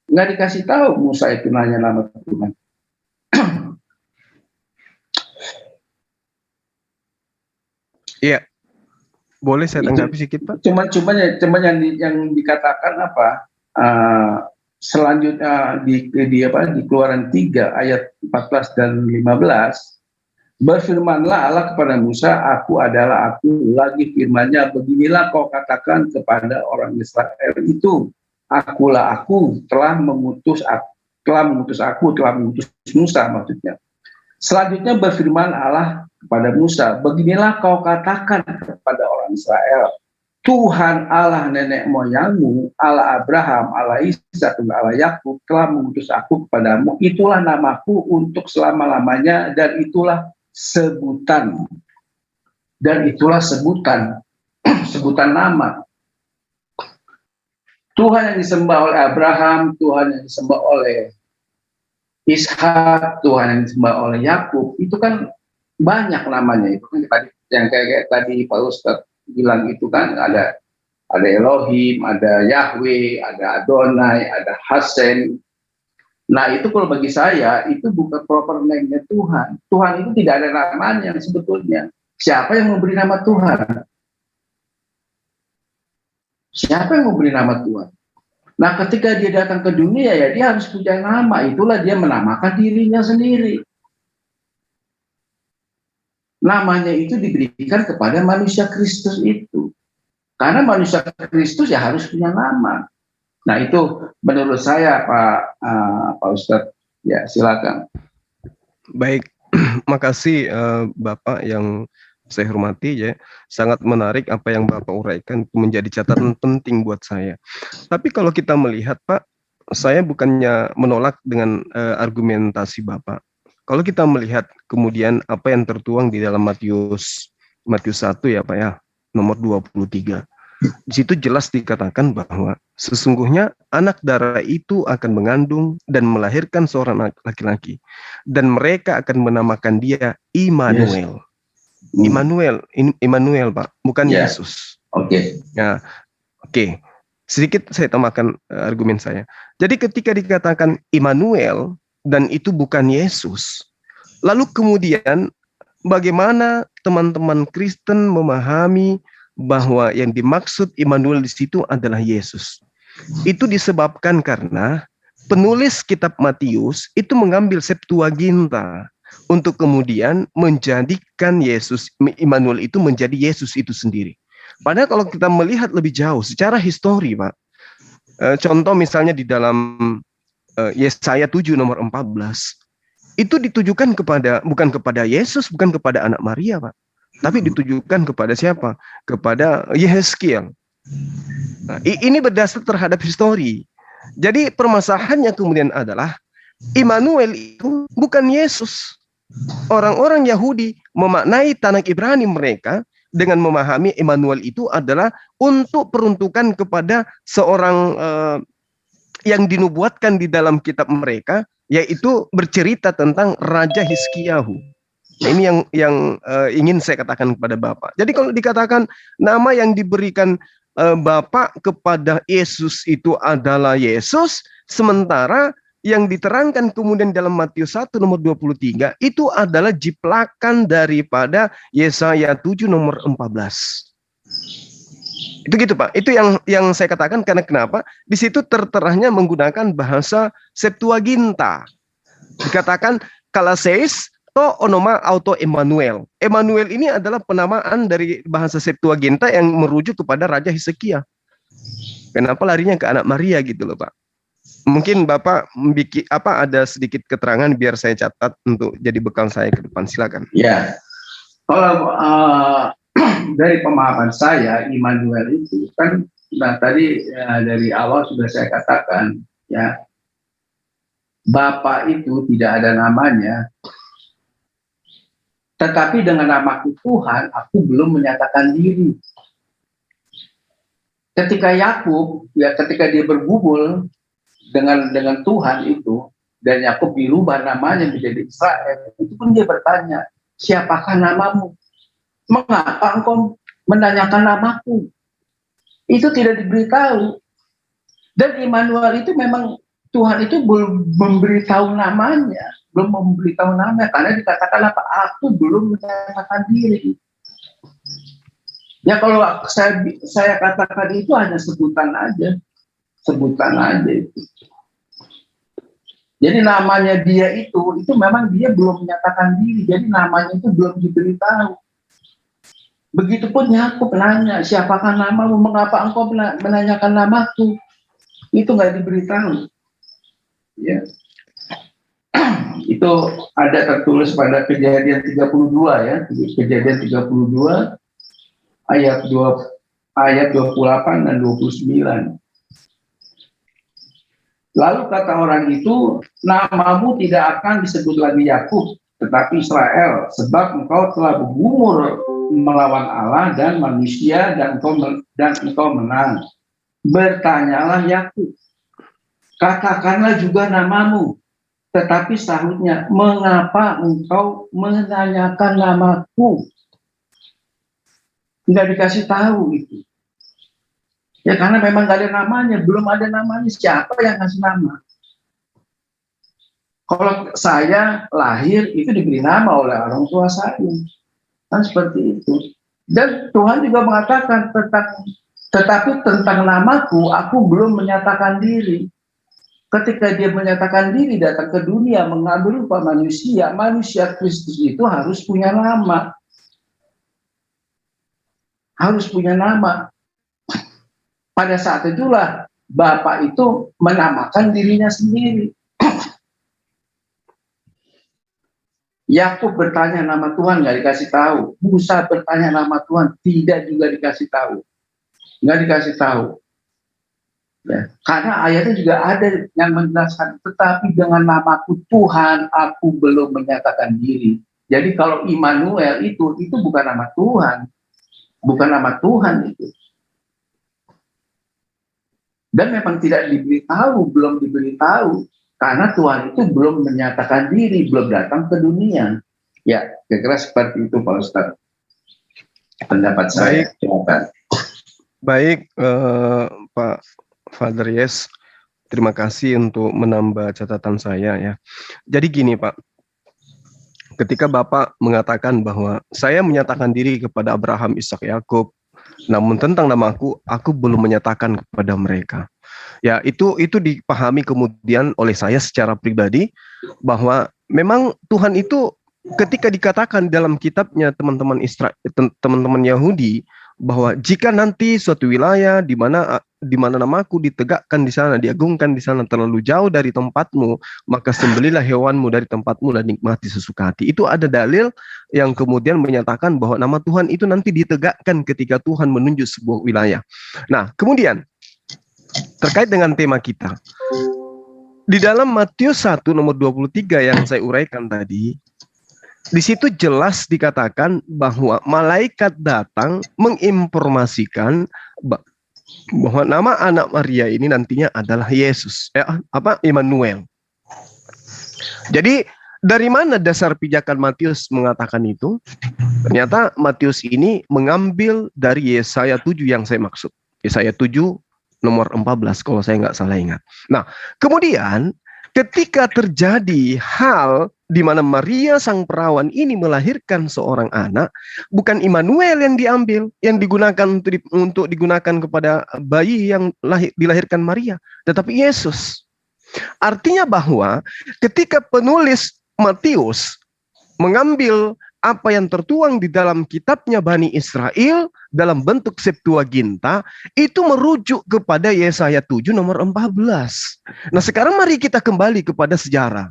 Nggak dikasih tahu Musa itu nanya nama Tuhan. Iya, boleh saya tanggapi sedikit, Pak? Cuman yang dikatakan apa? Selanjutnya di Keluaran 3 ayat 14 dan 15, berfirmanlah Allah kepada Musa, aku adalah aku, lagi firman-Nya, beginilah kau katakan kepada orang Israel itu, akulah aku, telah mengutus Musa maksudnya. Selanjutnya berfirman Allah kepada Musa, beginilah kau katakan kepada orang Israel, Tuhan Allah nenek moyangmu, Allah Abraham, Allah Ishak, Allah Yakub telah mengutus aku kepadamu, itulah namaku untuk selama-lamanya, dan itulah sebutan. Dan itulah sebutan, sebutan nama. Tuhan yang disembah oleh Abraham, Tuhan yang disembah oleh Ishak, Tuhan yang disembah oleh Yakub, itu kan banyak namanya. Itu kan tadi yang kayak tadi Pak Ustadz bilang itu kan ada Elohim, ada Yahweh, ada Adonai, ada Hasem. Nah itu kalau bagi saya itu bukan proper name-nya Tuhan. Tuhan itu tidak ada namanya sebetulnya. Siapa yang memberi nama Tuhan? Siapa yang memberi nama Tuhan? Nah ketika dia datang ke dunia ya dia harus punya nama. Itulah dia menamakan dirinya sendiri. Namanya itu diberikan kepada manusia Kristus itu. Karena manusia Kristus ya harus punya nama. Nah itu menurut saya Pak Ustadz. Ya silakan. Baik, makasih Bapak yang saya hormati ya. Sangat menarik apa yang Bapak uraikan, menjadi catatan penting buat saya. Tapi kalau kita melihat Pak, saya bukannya menolak dengan argumentasi Bapak. Kalau kita melihat kemudian apa yang tertuang di dalam Matius 1 ya Pak ya, nomor 23. Di situ jelas dikatakan bahwa sesungguhnya anak darah itu akan mengandung dan melahirkan seorang laki-laki, dan mereka akan menamakan dia Immanuel. Yes. Immanuel Pak, bukan Yesus. Oke. Ya, oke. Sedikit saya tambahkan argumen saya. Jadi ketika dikatakan Immanuel dan itu bukan Yesus, lalu kemudian bagaimana teman-teman Kristen memahami bahwa yang dimaksud Immanuel di situ adalah Yesus? Itu disebabkan karena penulis kitab Matius itu mengambil Septuaginta untuk kemudian menjadikan Yesus, Immanuel itu menjadi Yesus itu sendiri. Padahal kalau kita melihat lebih jauh secara histori Pak, contoh misalnya di dalam Yesaya 7 nomor 14, itu ditujukan bukan kepada Yesus, bukan kepada anak Maria Pak, tapi ditujukan kepada siapa? Kepada Yehezkiel. Nah, ini berdasar terhadap histori. Jadi permasalahannya kemudian adalah Immanuel itu bukan Yesus. Orang-orang Yahudi memaknai tanah Ibrani mereka dengan memahami Emmanuel itu adalah untuk peruntukan kepada seorang yang dinubuatkan di dalam kitab mereka, yaitu bercerita tentang Raja Hizkiyahu. Nah, ini yang ingin saya katakan kepada Bapak. Jadi kalau dikatakan nama yang diberikan Bapak kepada Yesus itu adalah Yesus, sementara yang diterangkan kemudian dalam Matius 1 nomor 23 itu adalah jiplakan daripada Yesaya 7 nomor 14. Itu gitu Pak. Itu yang saya katakan karena kenapa? Di situ terterahnya menggunakan bahasa Septuaginta. Dikatakan kalaseis to onoma auto Emmanuel. Emmanuel ini adalah penamaan dari bahasa Septuaginta yang merujuk kepada Raja Hizkia. Kenapa larinya ke anak Maria gitu loh Pak? Mungkin Bapak ada sedikit keterangan biar saya catat untuk jadi bekal saya ke depan. Silakan. Ya, kalau dari pemahaman saya Immanuel itu kan, nah tadi dari awal sudah saya katakan ya, Bapa itu tidak ada namanya. Tetapi dengan namaku Tuhan, aku belum menyatakan diri. Ketika Yakub, ya ketika dia bergumul dengan Tuhan itu, dan Yakub dirubah namanya menjadi Israel, itu pun dia bertanya, siapakah namamu? Mengapa engkau menanyakan namaku? Itu tidak diberitahu. Dan Immanuel itu memang Tuhan itu belum memberitahu namanya. Belum memberitahu namanya karena dikatakan apa? Aku belum menyatakan diri. Ya kalau saya katakan itu hanya sebutan aja itu. Jadi namanya dia itu memang dia belum menyatakan diri. Jadi namanya itu belum diberitahu. Begitupun Yakub nanya, siapakah namamu? Mengapa engkau menanyakan namaku? Itu nggak diberitahu. Ya. Itu ada tertulis pada Kejadian 32 ya, Kejadian 32 ayat 28 dan 29. Lalu kata orang itu, namamu tidak akan disebut lagi Yakub, tetapi Israel, sebab engkau telah bergumul melawan Allah dan manusia dan engkau menang. Bertanyalah Yakub, katakanlah juga namamu. Tetapi sahutnya, mengapa engkau menanyakan namaku? Tidak dikasih tahu itu. Ya karena memang gak ada namanya, belum ada namanya. Siapa yang ngasih nama? Kalau saya lahir itu diberi nama oleh orang tua saya, kan seperti itu. Dan Tuhan juga mengatakan tetapi tentang namaku, aku belum menyatakan diri. Ketika dia menyatakan diri datang ke dunia mengambil rupa manusia, manusia Kristus itu harus punya nama. Harus punya nama. Pada saat itulah Bapa itu menamakan dirinya sendiri. Yakub bertanya nama Tuhan, nggak dikasih tahu. Musa bertanya nama Tuhan, tidak juga dikasih tahu. Nggak dikasih tahu. Ya, karena ayatnya juga ada yang menjelaskan, tetapi dengan namaku Tuhan, aku belum menyatakan diri. Jadi kalau Immanuel itu bukan nama Tuhan. Bukan nama Tuhan itu. Dan memang tidak diberitahu, belum diberitahu. Karena Tuhan itu belum menyatakan diri, belum datang ke dunia. Ya, kira-kira seperti itu Pak Ustadz. Pendapat saya. Baik, Pak Father Yes, terima kasih untuk menambah catatan saya ya. Jadi gini Pak, ketika Bapak mengatakan bahwa saya menyatakan diri kepada Abraham, Ishak, Yakub, namun tentang namaku, aku belum menyatakan kepada mereka. Ya itu dipahami kemudian oleh saya secara pribadi bahwa memang Tuhan itu ketika dikatakan dalam kitabnya teman-teman Israel, teman-teman Yahudi, bahwa jika nanti suatu wilayah di mana namaku ditegakkan di sana, diagungkan di sana terlalu jauh dari tempatmu, maka sembelilah hewanmu dari tempatmu dan nikmati sesuka hati. Itu ada dalil yang kemudian menyatakan bahwa nama Tuhan itu nanti ditegakkan ketika Tuhan menunjuk sebuah wilayah. Nah, kemudian terkait dengan tema kita, di dalam Matius 1 nomor 23 yang saya uraikan tadi, Di situ jelas dikatakan bahwa malaikat datang menginformasikan bahwa nama anak Maria ini nantinya adalah Yesus, Immanuel. Jadi dari mana dasar pijakan Matius mengatakan itu? Ternyata Matius ini mengambil dari Yesaya 7 yang saya maksud. Yesaya 7 nomor 14 kalau saya nggak salah ingat. Nah, kemudian ketika terjadi hal di mana Maria sang perawan ini melahirkan seorang anak, bukan Immanuel yang diambil, yang digunakan untuk digunakan kepada bayi yang dilahirkan Maria, tetapi Yesus. Artinya bahwa ketika penulis Matius mengambil apa yang tertuang di dalam kitabnya Bani Israel dalam bentuk Septuaginta, itu merujuk kepada Yesaya 7 nomor 14. Nah, sekarang mari kita kembali kepada sejarah.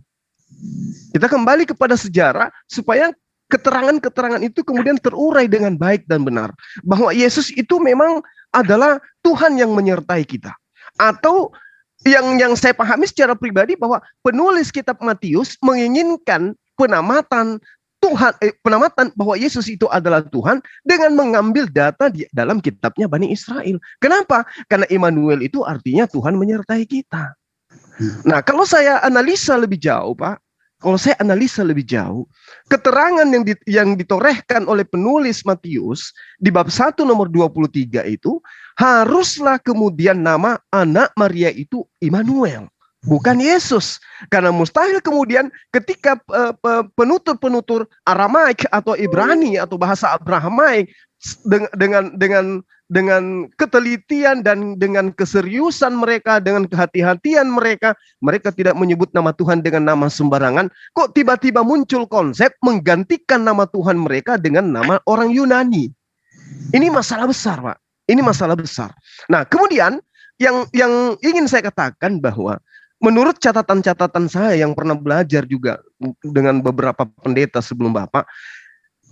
Kita kembali kepada sejarah supaya keterangan-keterangan itu kemudian terurai dengan baik dan benar. Bahwa Yesus itu memang adalah Tuhan yang menyertai kita. Atau yang saya pahami secara pribadi bahwa penulis kitab Matius menginginkan penamatan bahwa Yesus itu adalah Tuhan dengan mengambil data di dalam kitabnya Bani Israel. Kenapa? Karena Immanuel itu artinya Tuhan menyertai kita. Nah, kalau saya analisa lebih jauh, Pak, keterangan yang ditorehkan oleh penulis Matius di bab 1 nomor 23 itu haruslah kemudian nama anak Maria itu Immanuel, bukan Yesus. Karena mustahil kemudian ketika penutur-penutur Aramaik atau Ibrani atau bahasa Abrahamaik dengan ketelitian dan dengan keseriusan mereka, dengan kehati-hatian mereka tidak menyebut nama Tuhan dengan nama sembarangan. Kok tiba-tiba muncul konsep menggantikan nama Tuhan mereka dengan nama orang Yunani? Ini masalah besar, Pak. Ini masalah besar. Nah, kemudian yang ingin saya katakan bahwa menurut catatan-catatan saya yang pernah belajar juga dengan beberapa pendeta sebelum Bapak,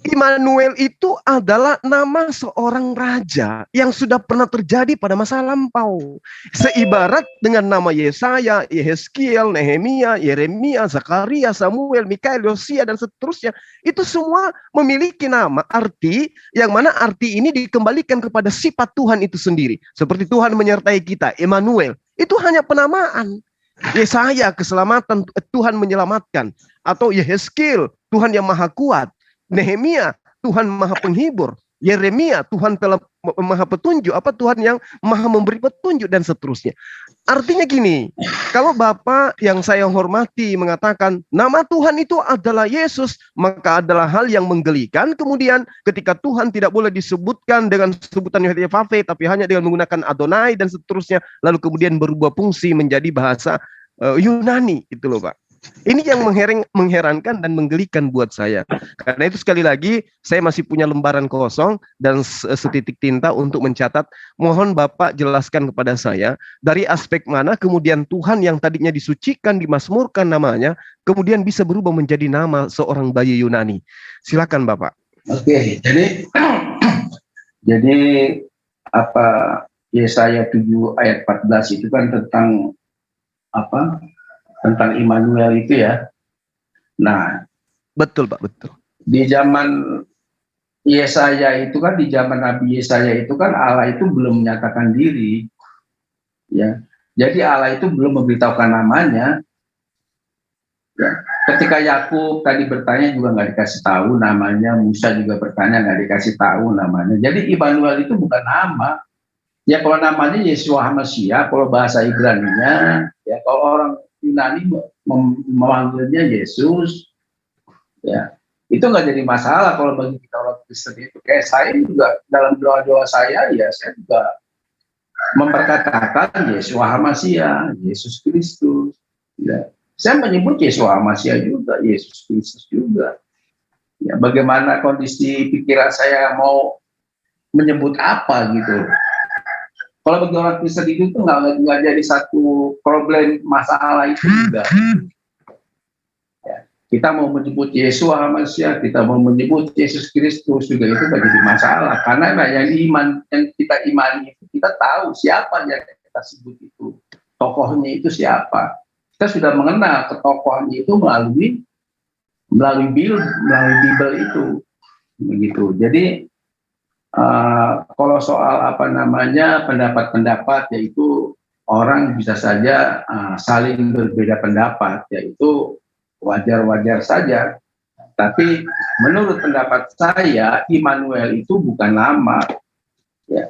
Immanuel itu adalah nama seorang raja yang sudah pernah terjadi pada masa lampau. Seibarat dengan nama Yesaya, Yehezkiel, Nehemia, Yeremia, Zakaria, Samuel, Mikael, Yosia, dan seterusnya. Itu semua memiliki nama, arti, yang mana arti ini dikembalikan kepada sifat Tuhan itu sendiri. Seperti Tuhan menyertai kita, Immanuel. Itu hanya penamaan. Yesaya, keselamatan, Tuhan menyelamatkan. Atau Yehezkiel, Tuhan yang maha kuat. Nehemia, Tuhan maha penghibur. Yeremia, Tuhan telah maha petunjuk. Tuhan yang maha memberi petunjuk dan seterusnya. Artinya gini, kalau Bapak yang saya hormati mengatakan nama Tuhan itu adalah Yesus, maka adalah hal yang menggelikan. Kemudian ketika Tuhan tidak boleh disebutkan dengan sebutan Yahweh, tapi hanya dengan menggunakan Adonai dan seterusnya, lalu kemudian berubah fungsi menjadi bahasa Yunani, itu loh Pak. Ini yang mengherankan dan menggelikan buat saya. Karena itu sekali lagi saya masih punya lembaran kosong dan setitik tinta untuk mencatat. Mohon Bapak jelaskan kepada saya dari aspek mana kemudian Tuhan yang tadinya disucikan, dimasmurkan namanya, kemudian bisa berubah menjadi nama seorang bayi Yunani. Silakan Bapak. Oke, jadi apa Yesaya 7 ayat 14 itu kan tentang tentang Immanuel itu ya. Nah, betul Pak, betul. Di zaman Yesaya itu kan, di zaman Nabi Yesaya itu kan Allah itu belum menyatakan diri, ya. Jadi Allah itu belum memberitahukan namanya. Ya. Ketika Yakub tadi bertanya juga nggak dikasih tahu namanya, Musa juga bertanya nggak dikasih tahu namanya. Jadi Immanuel itu bukan nama. Ya kalau namanya Yeshua HaMashiach, kalau bahasa Ibrani-nya, ya kalau orang Yunani memanggilnya Yesus, ya itu nggak jadi masalah kalau bagi kita orang Kristen itu. Kayak saya juga dalam doa-doa saya, ya saya juga memperkatakan Yeshua HaMashiach, Yesus Kristus. Ya. Saya menyebut Yeshua HaMashiach juga, Yesus Kristus juga. Ya, bagaimana kondisi pikiran saya mau menyebut apa gitu. Kalau bagi orang Kristen itu nggak jadi satu problem masalah itu juga. Ya, kita mau menyebut Yeshua HaMashiach, kita mau menyebut Yesus Kristus juga itu nggak jadi masalah. Karena yang kita imani itu kita tahu siapa yang kita sebut itu, tokohnya itu siapa. Kita sudah mengenal ketokohannya itu melalui melalui Bible itu, begitu. Jadi kalau soal pendapat-pendapat, yaitu orang bisa saja saling berbeda pendapat, yaitu wajar-wajar saja. Tapi menurut pendapat saya, Immanuel itu bukan nama, ya,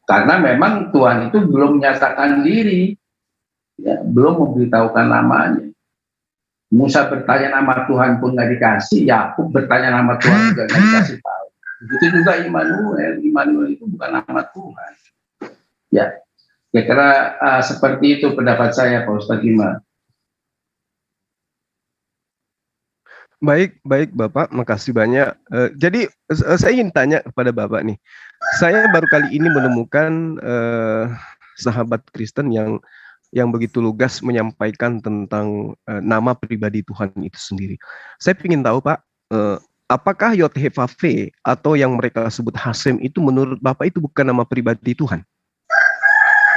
karena memang Tuhan itu belum menyatakan diri, ya, belum memberitahukan namanya. Musa bertanya nama Tuhan pun nggak dikasih, Yakub bertanya nama Tuhan juga nggak dikasih tahu. Begitu juga Immanuel itu bukan nama Tuhan. Ya, kira-kira seperti itu pendapat saya, Pak Ustadz Gima. Baik Bapak, makasih banyak. Jadi saya ingin tanya kepada Bapak nih. Saya baru kali ini menemukan sahabat Kristen yang begitu lugas menyampaikan tentang nama pribadi Tuhan itu sendiri. Saya ingin tahu, Pak, apakah Yod-Heh-Vav-He atau yang mereka sebut Hasem itu menurut Bapak itu bukan nama pribadi Tuhan?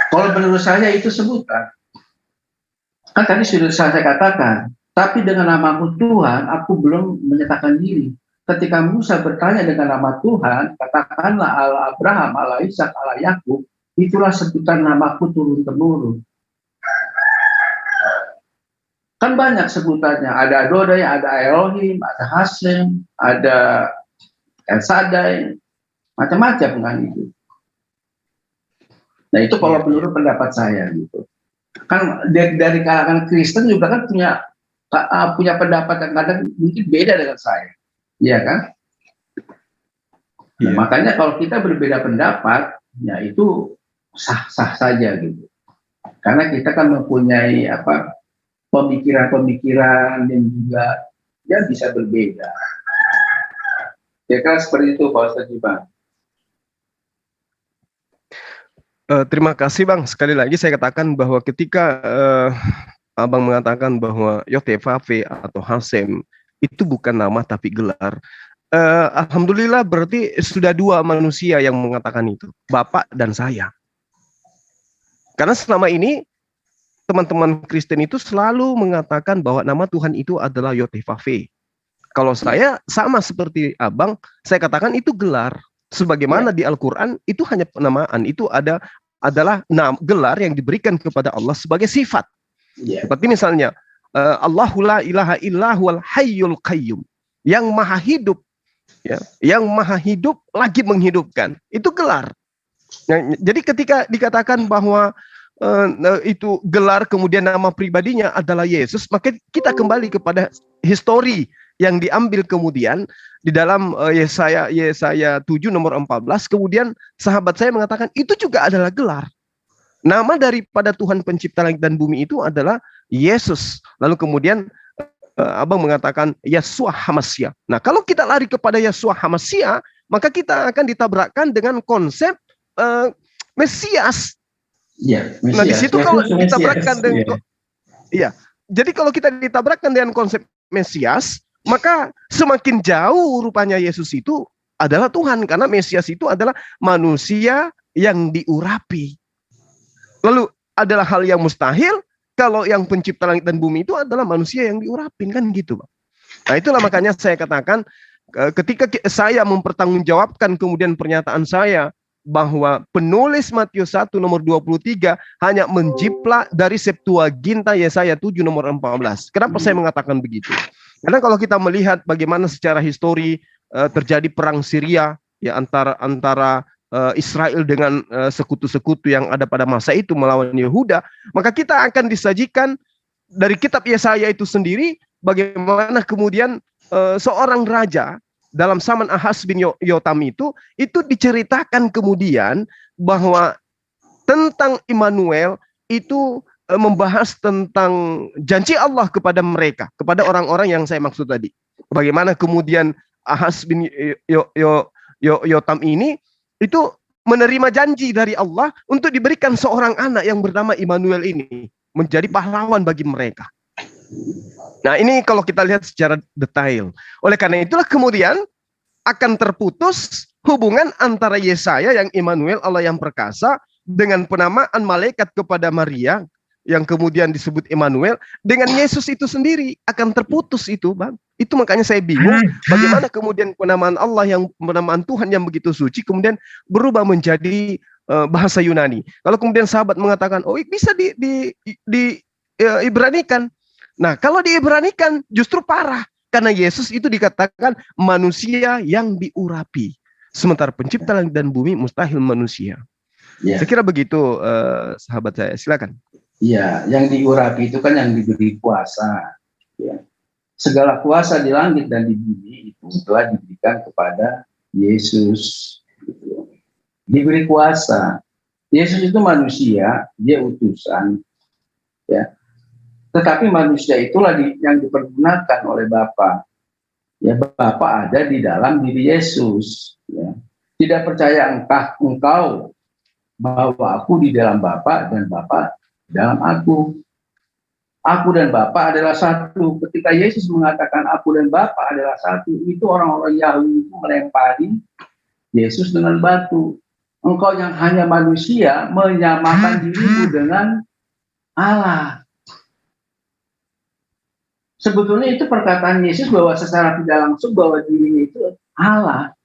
Kalau menurut saya itu sebutan. Kan tadi sudah saya katakan, tapi dengan namaku Tuhan, aku belum menyatakan diri. Ketika Musa bertanya dengan nama Tuhan, katakanlah Allah Abraham, Allah Ishak, Allah Yakub, itulah sebutan namaku turun-temurun. Kan banyak sebutannya, ada Adonai, ada Elohim, ada Hasem, ada El Shaddai, macam-macam kan itu. Nah itu kalau menurut pendapat saya gitu. Kan dari kalangan Kristen juga kan punya pendapat yang kadang mungkin beda dengan saya, iya kan? Nah, makanya kalau kita berbeda pendapat, ya itu sah-sah saja gitu. Karena kita kan mempunyai pemikiran-pemikiran yang juga ya bisa berbeda. Ya kan seperti itu Pak Ustadz Gima. Terima kasih Bang. Sekali lagi saya katakan bahwa ketika Abang mengatakan bahwa Yod-Heh-Vav-He atau Hasem itu bukan nama tapi gelar. Alhamdulillah berarti sudah dua manusia yang mengatakan itu, Bapak dan saya. Karena selama ini teman-teman Kristen itu selalu mengatakan bahwa nama Tuhan itu adalah Yod-Heh-Vav-He. Kalau saya sama seperti Abang, saya katakan itu gelar. Sebagaimana di Al-Quran itu hanya penamaan, itu adalah gelar yang diberikan kepada Allah sebagai sifat. Seperti misalnya Allahu la ilaha illa huwal hayyul qayyum, yang maha hidup, ya, yang maha hidup lagi menghidupkan. Itu gelar. Nah, jadi ketika dikatakan bahwa itu gelar kemudian nama pribadinya adalah Yesus, maka kita kembali kepada histori yang diambil kemudian di dalam Yesaya 7 nomor 14, kemudian sahabat saya mengatakan itu juga adalah gelar. Nama daripada Tuhan pencipta langit dan bumi itu adalah Yesus. Lalu kemudian Abang mengatakan Yeshua HaMashiach. Nah, kalau kita lari kepada Yeshua HaMashiach, maka kita akan ditabrakkan dengan konsep Mesias. Ya, Mesias. Nah, di situ kalau ditabrakkan dengan jadi kalau kita ditabrakkan dengan konsep Mesias, maka semakin jauh rupanya Yesus itu adalah Tuhan, karena Mesias itu adalah manusia yang diurapi. Lalu adalah hal yang mustahil kalau yang pencipta langit dan bumi itu adalah manusia yang diurapin, kan gitu, Pak. Nah, itulah makanya saya katakan ketika saya mempertanggungjawabkan kemudian pernyataan saya bahwa penulis Matius 1 nomor 23 hanya menjiplak dari Septuaginta Yesaya 7 nomor 14. Kenapa saya mengatakan begitu? Karena kalau kita melihat bagaimana secara histori terjadi perang Syria ya antara Israel dengan sekutu-sekutu yang ada pada masa itu melawan Yehuda, maka kita akan disajikan dari kitab Yesaya itu sendiri bagaimana kemudian seorang raja dalam zaman Ahaz bin Yotam itu diceritakan kemudian bahwa tentang Immanuel itu membahas tentang janji Allah kepada mereka, kepada orang-orang yang saya maksud tadi. Bagaimana kemudian Ahaz bin Yotam ini itu menerima janji dari Allah untuk diberikan seorang anak yang bernama Immanuel ini menjadi pahlawan bagi mereka. Nah, ini kalau kita lihat secara detail. Oleh karena itulah kemudian akan terputus hubungan antara Yesaya yang Immanuel, Allah yang perkasa, dengan penamaan malaikat kepada Maria yang kemudian disebut Immanuel dengan Yesus itu sendiri akan terputus itu, Bang. Itu makanya saya bingung bagaimana kemudian penamaan Allah yang penamaan Tuhan yang begitu suci kemudian berubah menjadi bahasa Yunani. Kalau kemudian sahabat mengatakan, oh bisa Ibranikan. Nah, kalau diibranikan justru parah karena Yesus itu dikatakan manusia yang diurapi. Sementara pencipta langit dan bumi mustahil manusia. Saya kira begitu, sahabat saya. Silakan. Iya, yang diurapi itu kan yang diberi kuasa. Ya. Segala kuasa di langit dan di bumi itu telah diberikan kepada Yesus. Gitu. Diberi kuasa. Yesus itu manusia, dia utusan. Ya. Tetapi manusia itulah yang dipergunakan oleh Bapa. Ya, Bapa ada di dalam diri Yesus. Ya. Tidak percaya engkau bahwa aku di dalam Bapa dan Bapa dalam aku. Aku dan Bapa adalah satu. Ketika Yesus mengatakan aku dan Bapa adalah satu, itu orang-orang Yahudi itu melempari Yesus dengan batu. Engkau yang hanya manusia menyamakan dirimu dengan Allah. Sebetulnya itu perkataan Yesus bahwa secara tidak langsung bahwa dirinya itu Allah.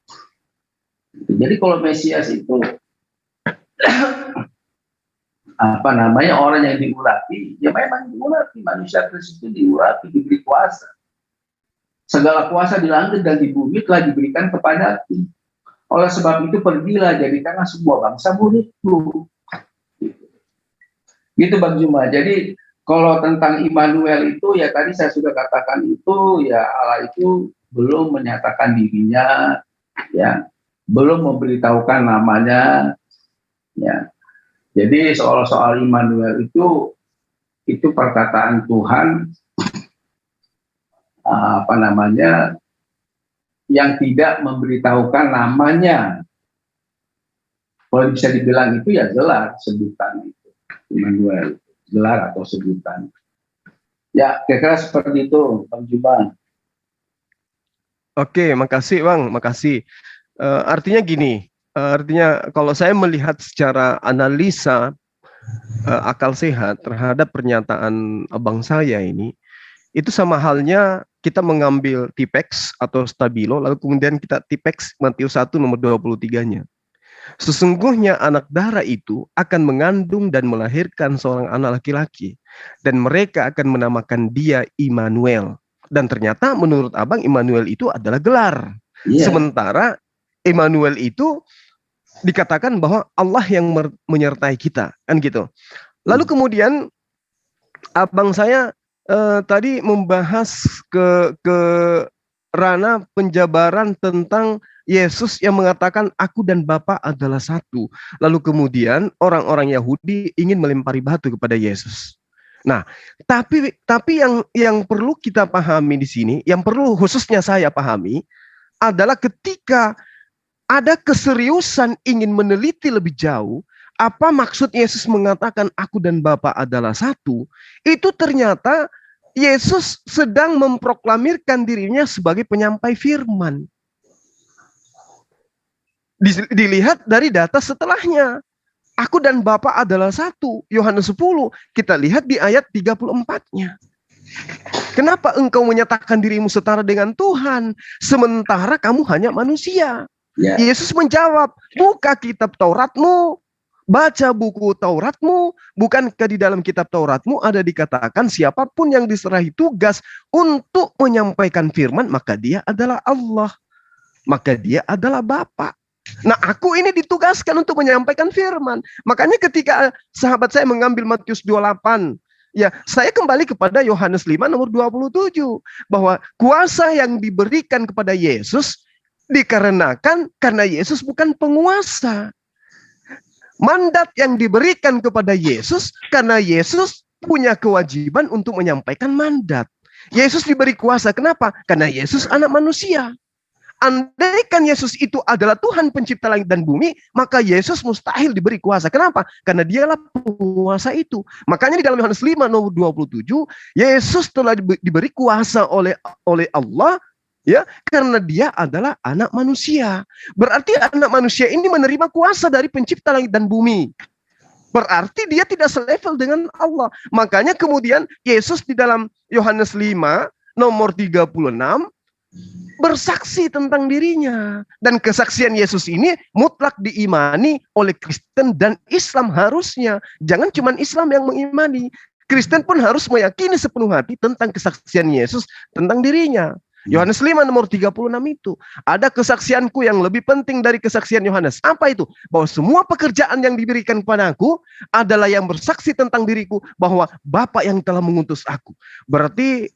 Jadi kalau Mesias itu orang yang diurapi, ya memang diurapi, manusia Kristus itu diurapi, diberi kuasa. Segala kuasa di langit dan di bumi telah diberikan kepadaku. Oleh sebab itu pergilah, jadikanlah semua bangsa muridku. Gitu Bang Juma. Jadi kalau tentang Immanuel itu ya tadi saya sudah katakan itu ya Allah itu belum menyatakan dirinya, ya belum memberitahukan namanya, ya. Jadi soal Immanuel itu perkataan Tuhan yang tidak memberitahukan namanya. Kalau bisa dibilang itu ya gelar sebutan itu Immanuel, gelar atau sebutan. Ya kira-kira seperti itu, Bang Juban. Oke, makasih Bang, makasih. Artinya gini. Artinya kalau saya melihat secara analisa akal sehat terhadap pernyataan abang saya ini, itu sama halnya kita mengambil Tipex atau Stabilo, lalu kemudian kita Tipex Matius 1 nomor 23-nya. Sesungguhnya anak darah itu akan mengandung dan melahirkan seorang anak laki-laki, dan mereka akan menamakan dia Immanuel. Dan ternyata menurut abang Immanuel itu adalah gelar. Sementara Immanuel itu dikatakan bahwa Allah yang menyertai kita, kan gitu. Lalu kemudian abang saya tadi membahas ke ranah penjabaran tentang Yesus yang mengatakan aku dan Bapa adalah satu. Lalu kemudian orang-orang Yahudi ingin melempari batu kepada Yesus. Nah, tapi yang perlu kita pahami di sini, yang perlu khususnya saya pahami adalah ketika ada keseriusan ingin meneliti lebih jauh, apa maksud Yesus mengatakan aku dan Bapa adalah satu, itu ternyata Yesus sedang memproklamirkan dirinya sebagai penyampai firman. Dilihat dari data setelahnya. Aku dan Bapa adalah satu. Yohanes 10, kita lihat di ayat 34-nya. Kenapa engkau menyatakan dirimu setara dengan Tuhan, sementara kamu hanya manusia? Yesus menjawab, buka kitab Tauratmu, baca buku Tauratmu. Bukankah di dalam kitab Tauratmu ada dikatakan siapapun yang diserahi tugas untuk menyampaikan firman, maka dia adalah Allah, maka dia adalah Bapa. Nah, aku ini ditugaskan untuk menyampaikan firman. Makanya ketika sahabat saya mengambil Matius 28, ya, saya kembali kepada Yohanes 5 nomor 27 bahwa kuasa yang diberikan kepada Yesus dikarenakan karena Yesus bukan penguasa. Mandat yang diberikan kepada Yesus karena Yesus punya kewajiban untuk menyampaikan mandat. Yesus diberi kuasa. Kenapa? Karena Yesus anak manusia. Andaikan Yesus itu adalah Tuhan pencipta langit dan bumi, maka Yesus mustahil diberi kuasa. Kenapa? Karena dialah penguasa itu. Makanya di dalam Yohanes 5 nomor 27, Yesus telah diberi kuasa oleh Allah, ya, karena dia adalah anak manusia. Berarti anak manusia ini menerima kuasa dari pencipta langit dan bumi. Berarti dia tidak selevel dengan Allah. Makanya kemudian Yesus di dalam Yohanes 5 nomor 36 bersaksi tentang dirinya. Dan kesaksian Yesus ini mutlak diimani oleh Kristen dan Islam harusnya. Jangan cuma Islam yang mengimani. Kristen pun harus meyakini sepenuh hati tentang kesaksian Yesus tentang dirinya. Yohanes 5 nomor 36 itu. Ada kesaksianku yang lebih penting dari kesaksian Yohanes. Apa itu? Bahwa semua pekerjaan yang diberikan kepadaku adalah yang bersaksi tentang diriku bahwa Bapa yang telah mengutus aku. Berarti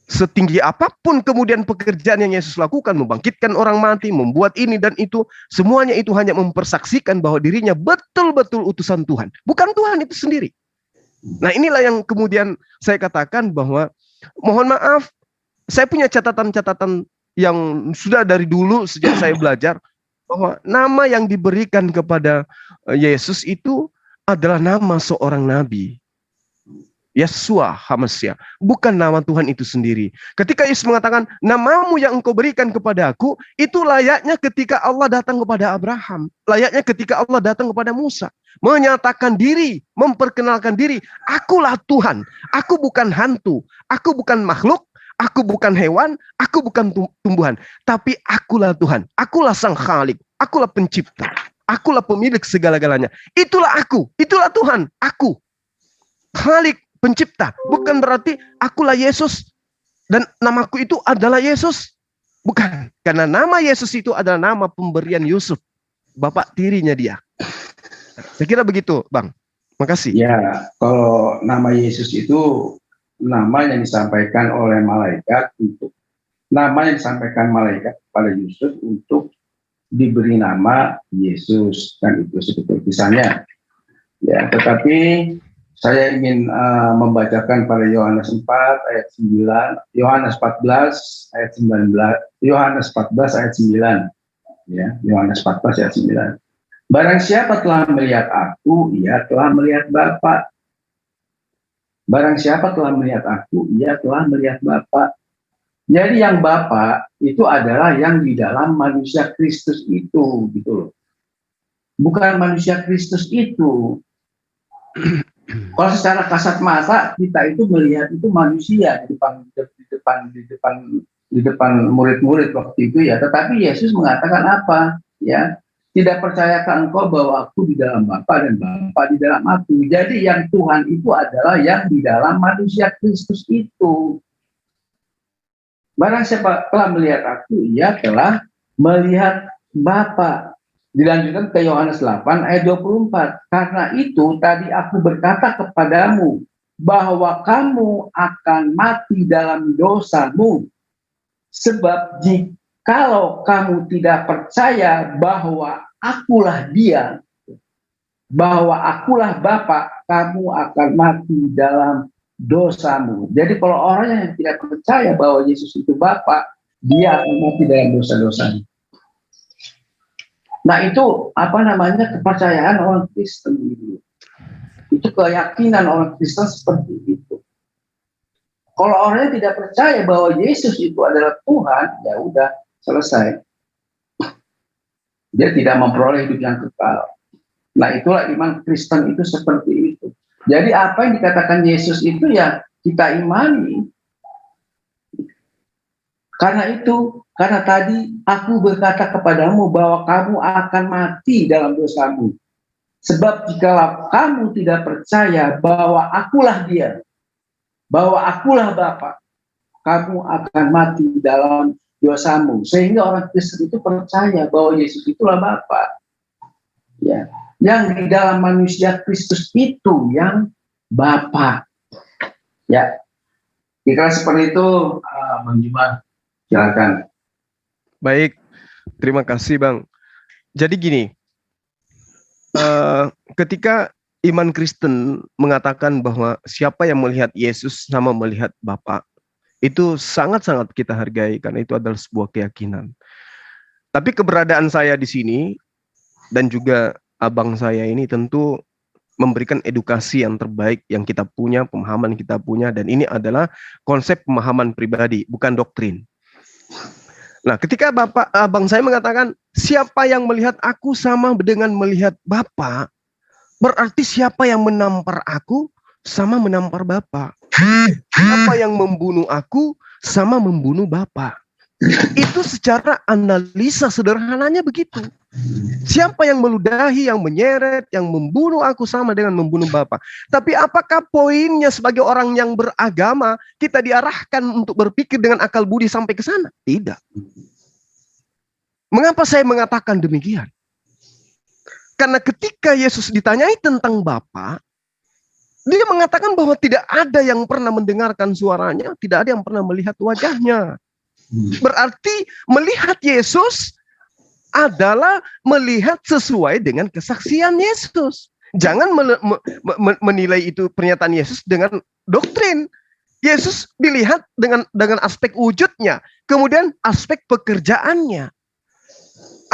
setinggi apapun kemudian pekerjaan yang Yesus lakukan, membangkitkan orang mati, membuat ini dan itu, semuanya itu hanya mempersaksikan bahwa dirinya betul-betul utusan Tuhan. Bukan Tuhan itu sendiri. Nah inilah yang kemudian saya katakan bahwa mohon maaf, saya punya catatan-catatan yang sudah dari dulu sejak saya belajar bahwa nama yang diberikan kepada Yesus itu adalah nama seorang nabi. Yesua HaMashiach, bukan nama Tuhan itu sendiri. Ketika Yesus mengatakan, namamu yang engkau berikan kepada aku, itu layaknya ketika Allah datang kepada Abraham. Layaknya ketika Allah datang kepada Musa. Menyatakan diri, memperkenalkan diri. Akulah Tuhan, aku bukan hantu, aku bukan makhluk, aku bukan hewan, aku bukan tumbuhan. Tapi akulah Tuhan, akulah Sang Khalik, akulah pencipta. Akulah pemilik segala-galanya. Itulah aku, itulah Tuhan, aku. Khalik, pencipta, bukan berarti akulah Yesus dan namaku itu adalah Yesus. Bukan, karena nama Yesus itu adalah nama pemberian Yusuf, bapak tirinya dia. Saya kira begitu, Bang. Makasih. Ya, kalau nama Yesus itu nama yang disampaikan oleh malaikat pada Yusuf untuk diberi nama Yesus, kan itu seperti kisahnya. Ya, tetapi saya ingin membacakan pada Yohanes 4 ayat 9, Yohanes 14 ayat 19, Yohanes 14 ayat 9. Ya, Yohanes 14 ayat 9. Barang siapa telah melihat aku, ia telah melihat Bapa. Barang siapa telah melihat aku, ia telah melihat Bapa. Jadi yang Bapa itu adalah yang di dalam manusia Kristus itu, gitu loh. Bukan manusia Kristus itu. Kalau secara kasat mata kita itu melihat itu manusia di depan murid-murid waktu itu ya, tetapi Yesus mengatakan apa? Ya, tidak percayakah engkau bahwa aku di dalam Bapa dan Bapa di dalam aku? Jadi yang Tuhan itu adalah yang di dalam manusia Kristus itu. Barang siapa telah melihat aku, ia telah melihat Bapa. Dilanjutkan ke Yohanes 8 ayat 24. Karena itu tadi aku berkata kepadamu bahwa kamu akan mati dalam dosamu. Sebab jikalau kamu tidak percaya bahwa akulah dia, bahwa akulah Bapa, kamu akan mati dalam dosamu. Jadi kalau orang yang tidak percaya bahwa Yesus itu Bapa, dia akan mati dalam dosa-dosanya. Nah itu kepercayaan orang Kristen gitu. Itu keyakinan orang Kristen seperti itu. Kalau orang yang tidak percaya bahwa Yesus itu adalah Tuhan, ya udah selesai. Dia tidak memperoleh hidup yang kekal. Nah itulah iman Kristen itu seperti itu. Jadi apa yang dikatakan Yesus itu ya kita imani. Karena tadi aku berkata kepadamu bahwa kamu akan mati dalam dosamu. Sebab jikalau kamu tidak percaya bahwa akulah dia, bahwa akulah Bapa, kamu akan mati dalam dosamu. Sehingga orang Kristen itu percaya bahwa Yesus itulah Bapa. Ya, yang di dalam manusia Kristus itu yang Bapa. Ya, jika seperti itu, Bang Juma. Silakan. Baik, terima kasih Bang. Jadi gini, ketika iman Kristen mengatakan bahwa siapa yang melihat Yesus sama melihat Bapa, itu sangat-sangat kita hargai karena itu adalah sebuah keyakinan. Tapi keberadaan saya di sini dan juga abang saya ini tentu memberikan edukasi yang terbaik yang kita punya, pemahaman kita punya, dan ini adalah konsep pemahaman pribadi, bukan doktrin. Nah, ketika abang saya mengatakan siapa yang melihat aku sama dengan melihat Bapa, Berarti siapa yang menampar aku sama menampar Bapa. Siapa yang membunuh aku sama membunuh Bapa. Itu secara analisa sederhananya begitu. Siapa yang meludahi, yang menyeret, yang membunuh aku sama dengan membunuh Bapa. Tapi apakah poinnya sebagai orang yang beragama kita diarahkan untuk berpikir dengan akal budi sampai ke sana? Tidak. Mengapa saya mengatakan demikian? Karena ketika Yesus ditanyai tentang Bapa, dia mengatakan bahwa tidak ada yang pernah mendengarkan suaranya, tidak ada yang pernah melihat wajahnya. Berarti melihat Yesus adalah melihat sesuai dengan kesaksian Yesus. Jangan menilai itu pernyataan Yesus dengan doktrin. Yesus dilihat dengan aspek wujudnya, kemudian aspek pekerjaannya.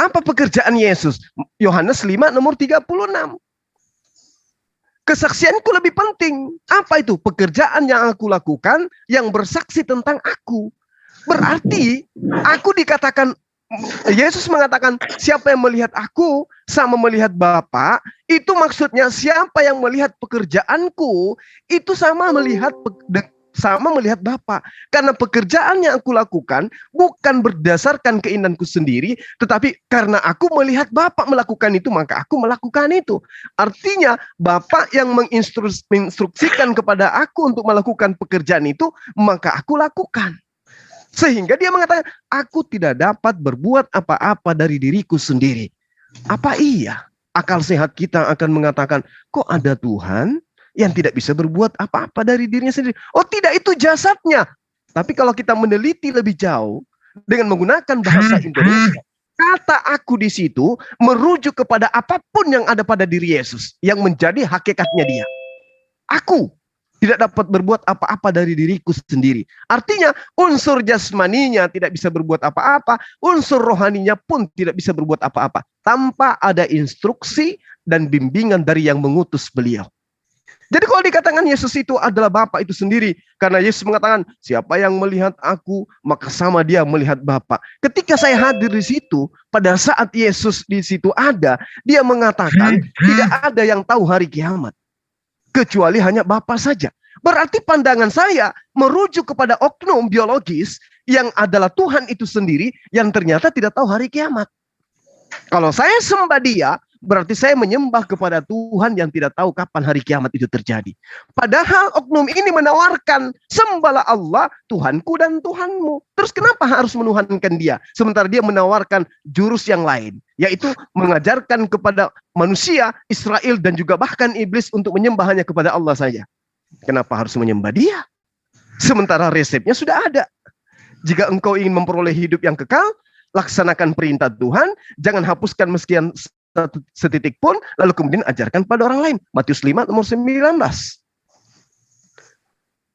Apa pekerjaan Yesus? Yohanes 5 nomor 36. Kesaksianku lebih penting. Apa itu? Pekerjaan yang aku lakukan yang bersaksi tentang aku. Berarti aku dikatakan, Yesus mengatakan siapa yang melihat aku sama melihat Bapa, itu maksudnya siapa yang melihat pekerjaanku itu sama melihat Bapa. Karena pekerjaan yang aku lakukan bukan berdasarkan keinginanku sendiri, tetapi karena aku melihat Bapa melakukan itu, maka aku melakukan itu. Artinya Bapa yang menginstruksikan kepada aku untuk melakukan pekerjaan itu, maka aku lakukan. Sehingga dia mengatakan, aku tidak dapat berbuat apa-apa dari diriku sendiri. Apa iya akal sehat kita akan mengatakan, kok ada Tuhan yang tidak bisa berbuat apa-apa dari dirinya sendiri? Oh tidak, itu jasadnya. Tapi kalau kita meneliti lebih jauh dengan menggunakan bahasa Indonesia, kata aku di situ merujuk kepada apapun yang ada pada diri Yesus yang menjadi hakikatnya dia. Aku tidak dapat berbuat apa-apa dari diriku sendiri. Artinya unsur jasmaninya tidak bisa berbuat apa-apa, unsur rohaninya pun tidak bisa berbuat apa-apa tanpa ada instruksi dan bimbingan dari yang mengutus beliau. Jadi kalau dikatakan Yesus itu adalah Bapa itu sendiri, karena Yesus mengatakan siapa yang melihat aku maka sama dia melihat Bapa. Ketika saya hadir di situ, pada saat Yesus di situ ada, dia mengatakan tidak ada yang tahu hari kiamat kecuali hanya Bapa saja. Berarti pandangan saya merujuk kepada oknum biologis yang adalah Tuhan itu sendiri yang ternyata tidak tahu hari kiamat. Kalau saya sembah dia, berarti saya menyembah kepada Tuhan yang tidak tahu kapan hari kiamat itu terjadi. Padahal oknum ini menawarkan, sembahlah Allah, Tuhanku dan Tuhanmu. Terus kenapa harus menuhankan dia? Sementara dia menawarkan jurus yang lain, yaitu mengajarkan kepada manusia, Israel dan juga bahkan iblis untuk menyembah hanya kepada Allah saja. Kenapa harus menyembah dia? Sementara resepnya sudah ada. Jika engkau ingin memperoleh hidup yang kekal, laksanakan perintah Tuhan, jangan hapuskan meskian setitik pun, lalu kemudian ajarkan pada orang lain. Matius 5 nomor 19.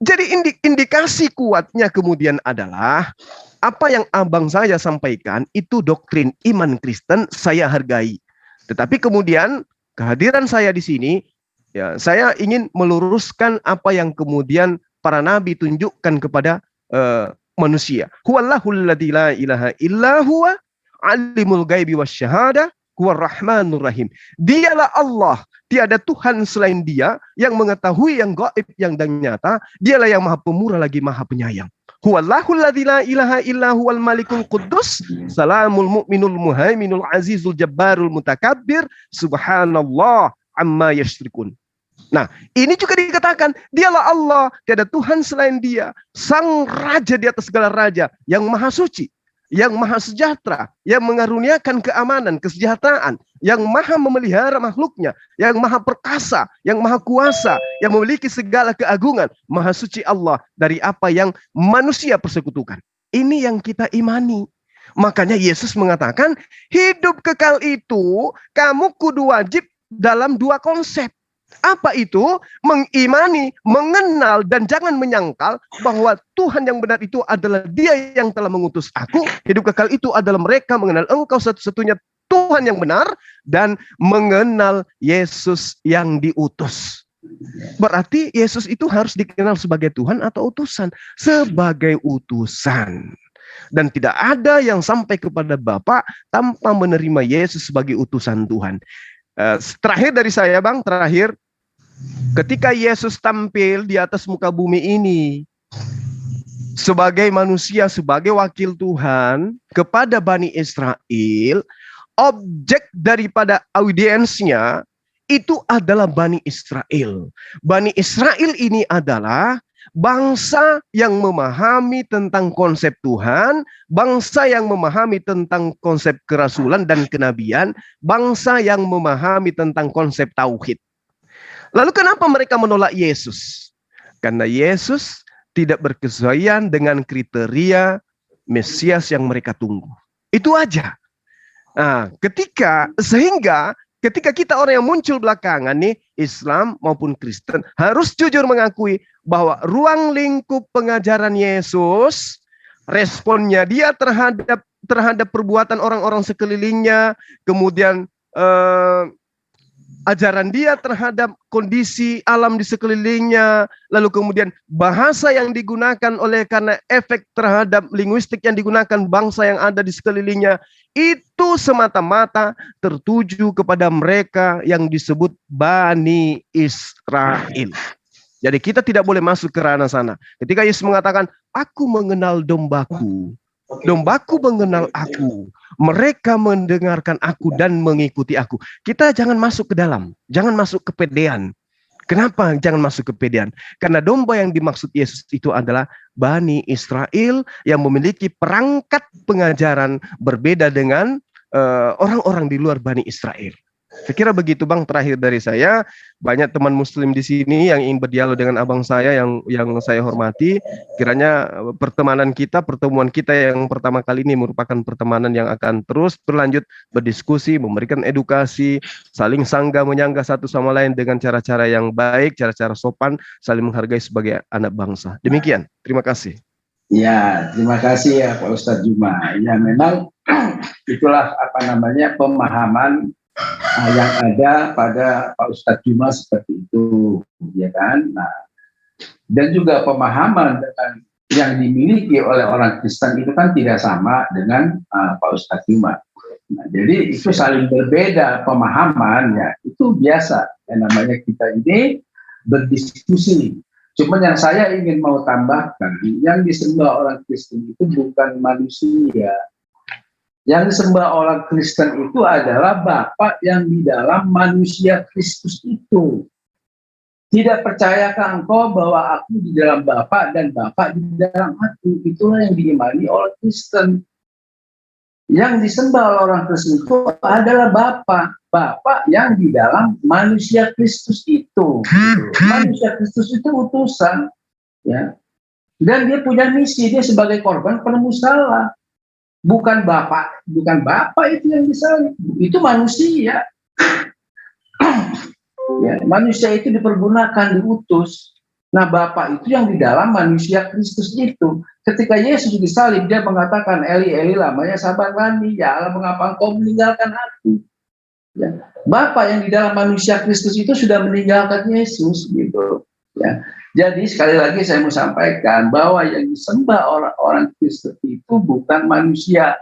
Jadi indikasi kuatnya kemudian adalah apa yang abang saya sampaikan itu doktrin iman Kristen, saya hargai. Tetapi kemudian kehadiran saya di sini, ya, saya ingin meluruskan apa yang kemudian para nabi tunjukkan kepada manusia. Huwallahul ladzi la ilaha illa huwa alimul ghaibi wasyahada huwar rahmanur rahim. Dialah Allah, tiada Tuhan selain Dia yang mengetahui yang gaib yang dan nyata. Dialah yang Maha Pemurah lagi Maha Penyayang. Huwallahul ladzi la ilaha illa huwal malikul quddus salamul mu'minul muhaiminul azizul jabbarul mutakabbir subhanallah amma yasyrikun. Nah, ini juga dikatakan, dialah Allah, tiada Tuhan selain Dia, sang raja di atas segala raja, yang maha suci, yang maha sejahtera, yang mengaruniakan keamanan, kesejahteraan, yang maha memelihara makhluknya, yang maha perkasa, yang maha kuasa, yang memiliki segala keagungan, maha suci Allah dari apa yang manusia persekutukan. Ini yang kita imani. Makanya Yesus mengatakan, hidup kekal itu kamu kudu wajib dalam dua konsep. Apa itu? Mengimani, mengenal, dan jangan menyangkal bahwa Tuhan yang benar itu adalah Dia yang telah mengutus aku. Hidup kekal itu adalah mereka mengenal Engkau satu-satunya Tuhan yang benar dan mengenal Yesus yang diutus. Berarti Yesus itu harus dikenal sebagai Tuhan atau utusan? Sebagai utusan. Dan tidak ada yang sampai kepada Bapa tanpa menerima Yesus sebagai utusan Tuhan. Terakhir dari saya, Bang, terakhir. Ketika Yesus tampil di atas muka bumi ini sebagai manusia, sebagai wakil Tuhan kepada Bani Israel, objek daripada audiensnya itu adalah Bani Israel. Bani Israel ini adalah bangsa yang memahami tentang konsep Tuhan, bangsa yang memahami tentang konsep kerasulan dan kenabian, bangsa yang memahami tentang konsep tauhid. Lalu kenapa mereka menolak Yesus? Karena Yesus tidak berkesesuaian dengan kriteria Mesias yang mereka tunggu. Itu aja. Nah, sehingga ketika kita orang yang muncul belakangan nih, Islam maupun Kristen, harus jujur mengakui bahwa ruang lingkup pengajaran Yesus, responnya dia terhadap perbuatan orang-orang sekelilingnya, kemudian ajaran dia terhadap kondisi alam di sekelilingnya, lalu kemudian bahasa yang digunakan oleh karena efek terhadap linguistik yang digunakan bangsa yang ada di sekelilingnya, itu semata-mata tertuju kepada mereka yang disebut Bani Israel. Jadi kita tidak boleh masuk ke ranah sana. Ketika Yesus mengatakan, aku mengenal dombaku, dombaku mengenal aku, mereka mendengarkan aku dan mengikuti aku. Kita jangan masuk ke dalam, jangan masuk ke kepedean. Kenapa jangan masuk ke kepedean? Karena domba yang dimaksud Yesus itu adalah Bani Israel yang memiliki perangkat pengajaran berbeda dengan orang-orang di luar Bani Israel. Saya kira begitu, Bang, terakhir dari saya. Banyak teman muslim di sini yang ingin berdialog dengan abang saya yang saya hormati. Kiranya pertemanan kita, pertemuan kita yang pertama kali ini merupakan pertemanan yang akan terus berlanjut, berdiskusi, memberikan edukasi, saling sanggah menyangga satu sama lain dengan cara-cara yang baik, cara-cara sopan, saling menghargai sebagai anak bangsa. Demikian, terima kasih. Ya, terima kasih ya Pak Ustadz Juma. Ya, memang itulah pemahaman yang ada pada Pak Ustadz Juma seperti itu, ya kan? Nah, dan juga pemahaman yang dimiliki oleh orang Kristen itu kan tidak sama dengan Pak Ustadz Juma. Nah, jadi itu saling berbeda pemahaman, ya itu biasa. Yang namanya kita ini berdiskusi. Cuma yang saya ingin mau tambahkan, yang disembah orang Kristen itu bukan manusia. Yang disembah orang Kristen itu adalah Bapa yang di dalam manusia Kristus itu. Tidak percayakah engkau bahwa aku di dalam Bapa dan Bapa di dalam aku? Itulah yang diimani oleh Kristen. Yang disembah oleh orang Kristen itu adalah Bapa yang di dalam manusia Kristus itu. Manusia Kristus itu utusan, ya. Dan dia punya misi, dia sebagai korban penebus salah. Bukan Bapak itu yang disalib, itu manusia. Ya, manusia itu dipergunakan, diutus. Nah, Bapak itu yang di dalam manusia Kristus itu. Ketika Yesus disalib, dia mengatakan, Eli, Eli, lamanya sabachthani, ya Allah, mengapa engkau meninggalkan aku? Ya. Bapak yang di dalam manusia Kristus itu sudah meninggalkan Yesus, gitu. Ya. Jadi sekali lagi saya mau sampaikan bahwa yang disembah orang Kristen itu bukan manusia,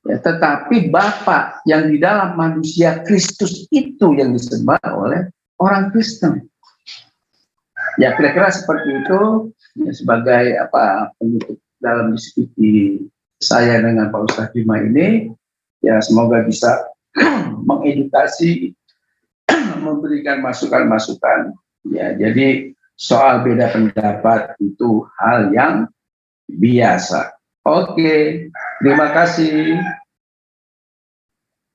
ya, tetapi Bapa yang di dalam manusia Kristus itu yang disembah oleh orang Kristen. Ya kira-kira seperti itu, ya, sebagai penutup dalam diskusi saya dengan Pak Ustadz Juma ini, ya semoga bisa mengedukasi, memberikan masukan-masukan. Ya, jadi soal beda pendapat itu hal yang biasa. Oke, terima kasih.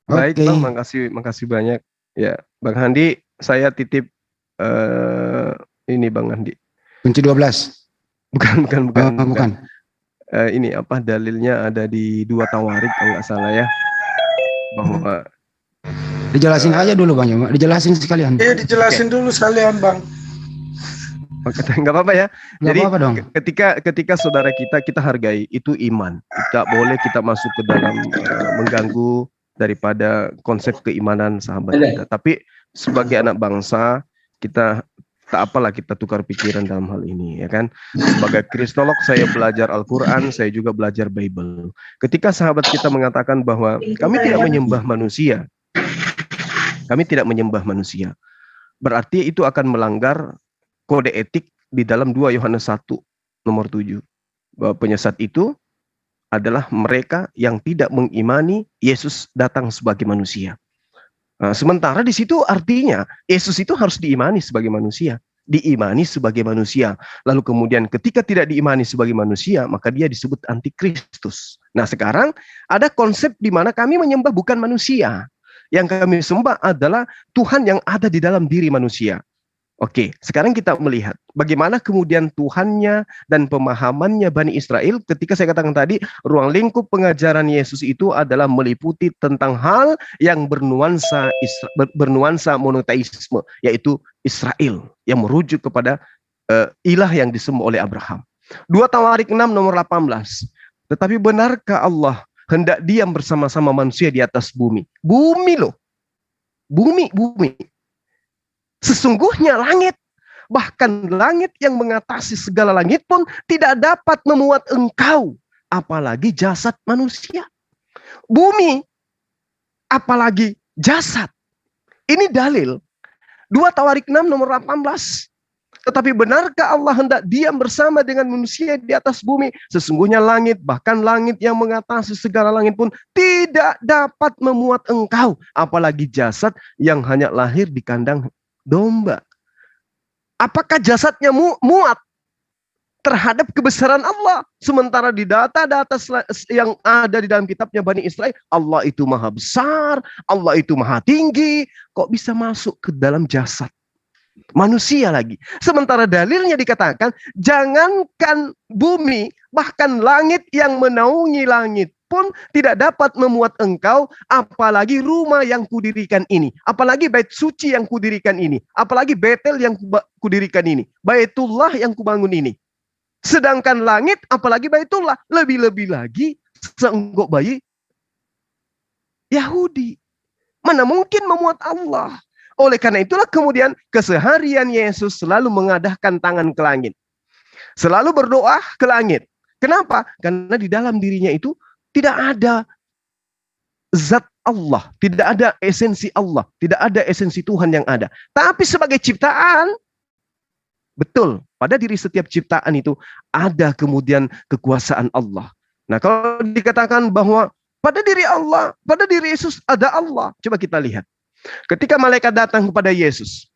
Baik, Bang, makasih banyak. Ya, Bang Handi, saya titip ini Bang Handi. Kunci 12. Bukan. Bukan. Ini dalilnya ada di 2 Tawarik kalau nggak salah ya. Bahwa dijelasin aja dulu Bang Juma, dijelasin sekalian. Iya, dijelasin dulu sekalian, Bang. Nggak apa-apa ya. Jadi apa dong. ketika saudara kita hargai, itu iman. Tidak boleh kita masuk ke dalam mengganggu daripada konsep keimanan sahabat kita. Tapi sebagai anak bangsa, kita tak apalah kita tukar pikiran dalam hal ini, ya kan? Sebagai kristolog, saya belajar Al-Quran, saya juga belajar Bible. Ketika sahabat kita mengatakan bahwa kami tidak menyembah manusia, Kami tidak menyembah manusia. Berarti itu akan melanggar kode etik di dalam 2 Yohanes 1 nomor 7. Bahwa penyesat itu adalah mereka yang tidak mengimani Yesus datang sebagai manusia. Nah, sementara di situ artinya Yesus itu harus diimani sebagai manusia. Diimani sebagai manusia. Lalu kemudian ketika tidak diimani sebagai manusia, maka dia disebut antikristus. Nah, sekarang ada konsep di mana kami menyembah bukan manusia. Yang kami sembah adalah Tuhan yang ada di dalam diri manusia. Oke, sekarang kita melihat bagaimana kemudian Tuhannya dan pemahamannya Bani Israel ketika saya katakan tadi, ruang lingkup pengajaran Yesus itu adalah meliputi tentang hal yang bernuansa monoteisme, yaitu Israel, yang merujuk kepada ilah yang disembah oleh Abraham. 2 Tawarik 6 nomor 18. Tetapi benarkah Allah hendak diam bersama-sama manusia di atas bumi? Bumi loh. Bumi. Sesungguhnya langit, bahkan langit yang mengatasi segala langit pun tidak dapat memuat engkau, apalagi jasad manusia. Bumi, apalagi jasad. Ini dalil 2 Tawarik 6 nomor 18. Tetapi benarkah Allah hendak diam bersama dengan manusia di atas bumi? Sesungguhnya langit, bahkan langit yang mengatasi segala langit pun tidak dapat memuat engkau, apalagi jasad yang hanya lahir di kandang domba. Apakah jasadnya muat terhadap kebesaran Allah? Sementara di data-data yang ada di dalam kitabnya Bani Israel, Allah itu maha besar, Allah itu maha tinggi, kok bisa masuk ke dalam jasad manusia lagi? Sementara dalilnya dikatakan, jangankan bumi, bahkan langit yang menaungi langit pun tidak dapat memuat engkau, apalagi rumah yang kudirikan ini, apalagi bait suci yang kudirikan ini, apalagi Betel yang kudirikan ini, Baitullah yang kubangun ini. Sedangkan langit, apalagi Baitullah, lebih-lebih lagi seenggok bayi Yahudi. Mana mungkin memuat Allah? Oleh karena itulah kemudian keseharian Yesus selalu mengadahkan tangan ke langit. Selalu berdoa ke langit. Kenapa? Karena di dalam dirinya itu tidak ada zat Allah, tidak ada esensi Allah, tidak ada esensi Tuhan yang ada. Tapi sebagai ciptaan, betul, pada diri setiap ciptaan itu ada kemudian kekuasaan Allah. Nah, kalau dikatakan bahwa pada diri Allah, pada diri Yesus ada Allah, coba kita lihat. Ketika malaikat datang kepada Yesus,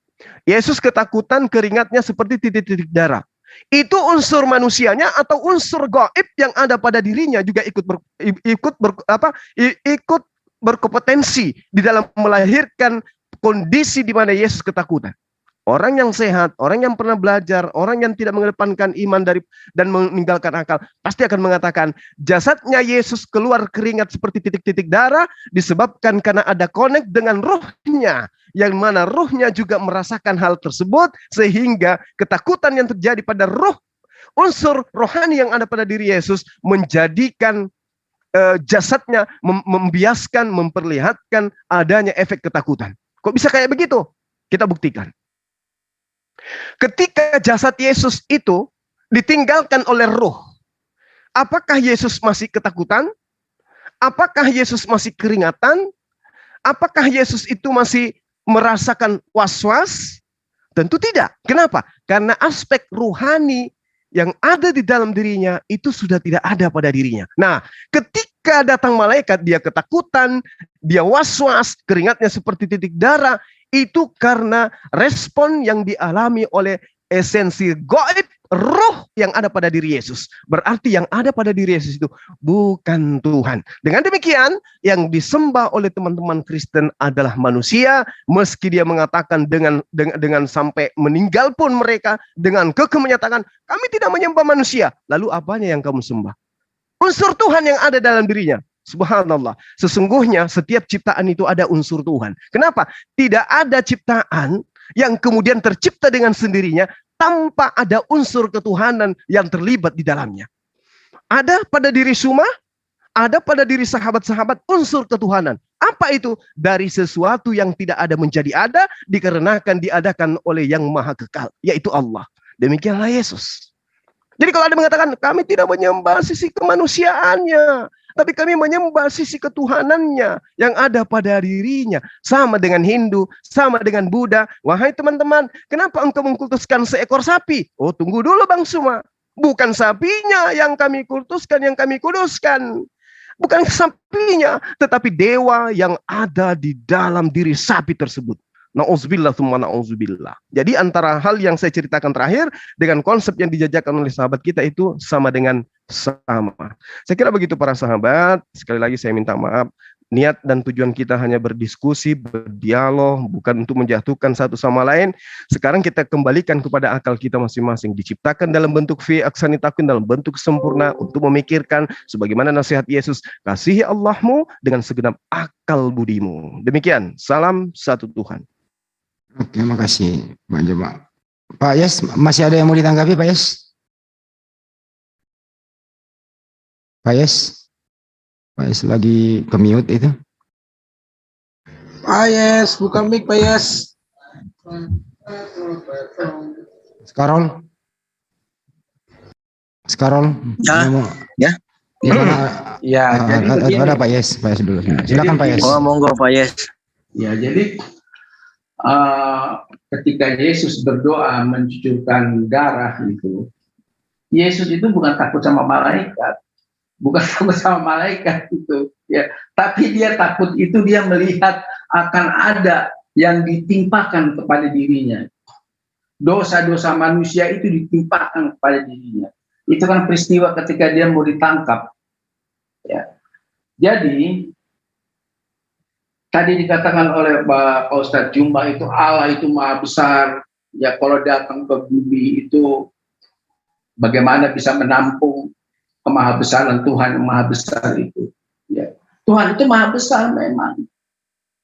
Yesus ketakutan, keringatnya seperti titik-titik darah. Itu unsur manusianya atau unsur gaib yang ada pada dirinya juga ikut berkompetensi di dalam melahirkan kondisi di mana Yesus ketakutan. Orang yang sehat, orang yang pernah belajar, orang yang tidak mengedepankan iman dan meninggalkan akal, pasti akan mengatakan jasadnya Yesus keluar keringat seperti titik-titik darah disebabkan karena ada connect dengan ruhnya, yang mana ruhnya juga merasakan hal tersebut, sehingga ketakutan yang terjadi pada ruh, unsur rohani yang ada pada diri Yesus menjadikan jasadnya membiaskan, memperlihatkan adanya efek ketakutan. Kok bisa kayak begitu? Kita buktikan. Ketika jasad Yesus itu ditinggalkan oleh roh, apakah Yesus masih ketakutan? Apakah Yesus masih keringatan? Apakah Yesus itu masih merasakan was-was? Tentu tidak. Kenapa? Karena aspek ruhani yang ada di dalam dirinya itu sudah tidak ada pada dirinya. Nah, ketika datang malaikat, dia ketakutan, dia was-was, keringatnya seperti titik darah. Itu karena respon yang dialami oleh esensi gaib, roh yang ada pada diri Yesus. Berarti yang ada pada diri Yesus itu bukan Tuhan. Dengan demikian, yang disembah oleh teman-teman Kristen adalah manusia, meski dia mengatakan dengan sampai meninggal pun mereka dengan kekeh menyatakan, kami tidak menyembah manusia. Lalu apanya yang kamu sembah? Unsur Tuhan yang ada dalam dirinya. Subhanallah, sesungguhnya setiap ciptaan itu ada unsur Tuhan. Kenapa? Tidak ada ciptaan yang kemudian tercipta dengan sendirinya tanpa ada unsur ketuhanan yang terlibat di dalamnya. Ada pada diri Suma, ada pada diri sahabat-sahabat unsur ketuhanan. Apa itu? Dari sesuatu yang tidak ada menjadi ada, dikarenakan diadakan oleh yang maha kekal, yaitu Allah. Demikianlah Yesus. Jadi kalau ada mengatakan, kami tidak menyembah sisi kemanusiaannya, tapi kami menyembah sisi ketuhanannya yang ada pada dirinya. Sama dengan Hindu, sama dengan Buddha. Wahai teman-teman, kenapa engkau mengkultuskan seekor sapi? Oh, tunggu dulu Bang Suma. Bukan sapinya yang kami kultuskan, yang kami kuduskan. Bukan sapinya, tetapi dewa yang ada di dalam diri sapi tersebut. Na'udzubillah thumma na'udzubillah. Jadi antara hal yang saya ceritakan terakhir dengan konsep yang dijajakan oleh sahabat kita itu sama dengan sama. Saya kira begitu para sahabat. Sekali lagi saya minta maaf. Niat dan tujuan kita hanya berdiskusi, berdialog, bukan untuk menjatuhkan satu sama lain. Sekarang kita kembalikan kepada akal kita masing-masing. Diciptakan dalam bentuk fi aksani takwin, dalam bentuk sempurna untuk memikirkan sebagaimana nasihat Yesus, kasihi Allahmu dengan segenap akal budimu. Demikian, salam satu Tuhan. Oke, makasih Pak Jemaat. Pak Yes, masih ada yang mau ditanggapi Pak Yes? Pak Yes? Pak Yes lagi ke mute itu. Pak Yes, buka mic Pak Yes. Skarol. Ya. Ya, jadi ada Pak Yes dulu. Silakan Pak Yes. Oh, monggo Pak Yes. Ya, jadi ketika Yesus berdoa mencucurkan darah itu, Yesus itu bukan takut sama malaikat, itu, ya. Tapi dia takut itu dia melihat akan ada yang ditimpakan kepada dirinya. Dosa-dosa manusia itu ditimpakan kepada dirinya. Itu kan peristiwa ketika dia mau ditangkap. Ya. Jadi tadi dikatakan oleh Pak Ustadz Jumba itu Allah itu maha besar. Ya, kalau datang ke bumi itu bagaimana bisa menampung kemahabesaran Tuhan yang maha besar itu. Ya. Tuhan itu maha besar memang.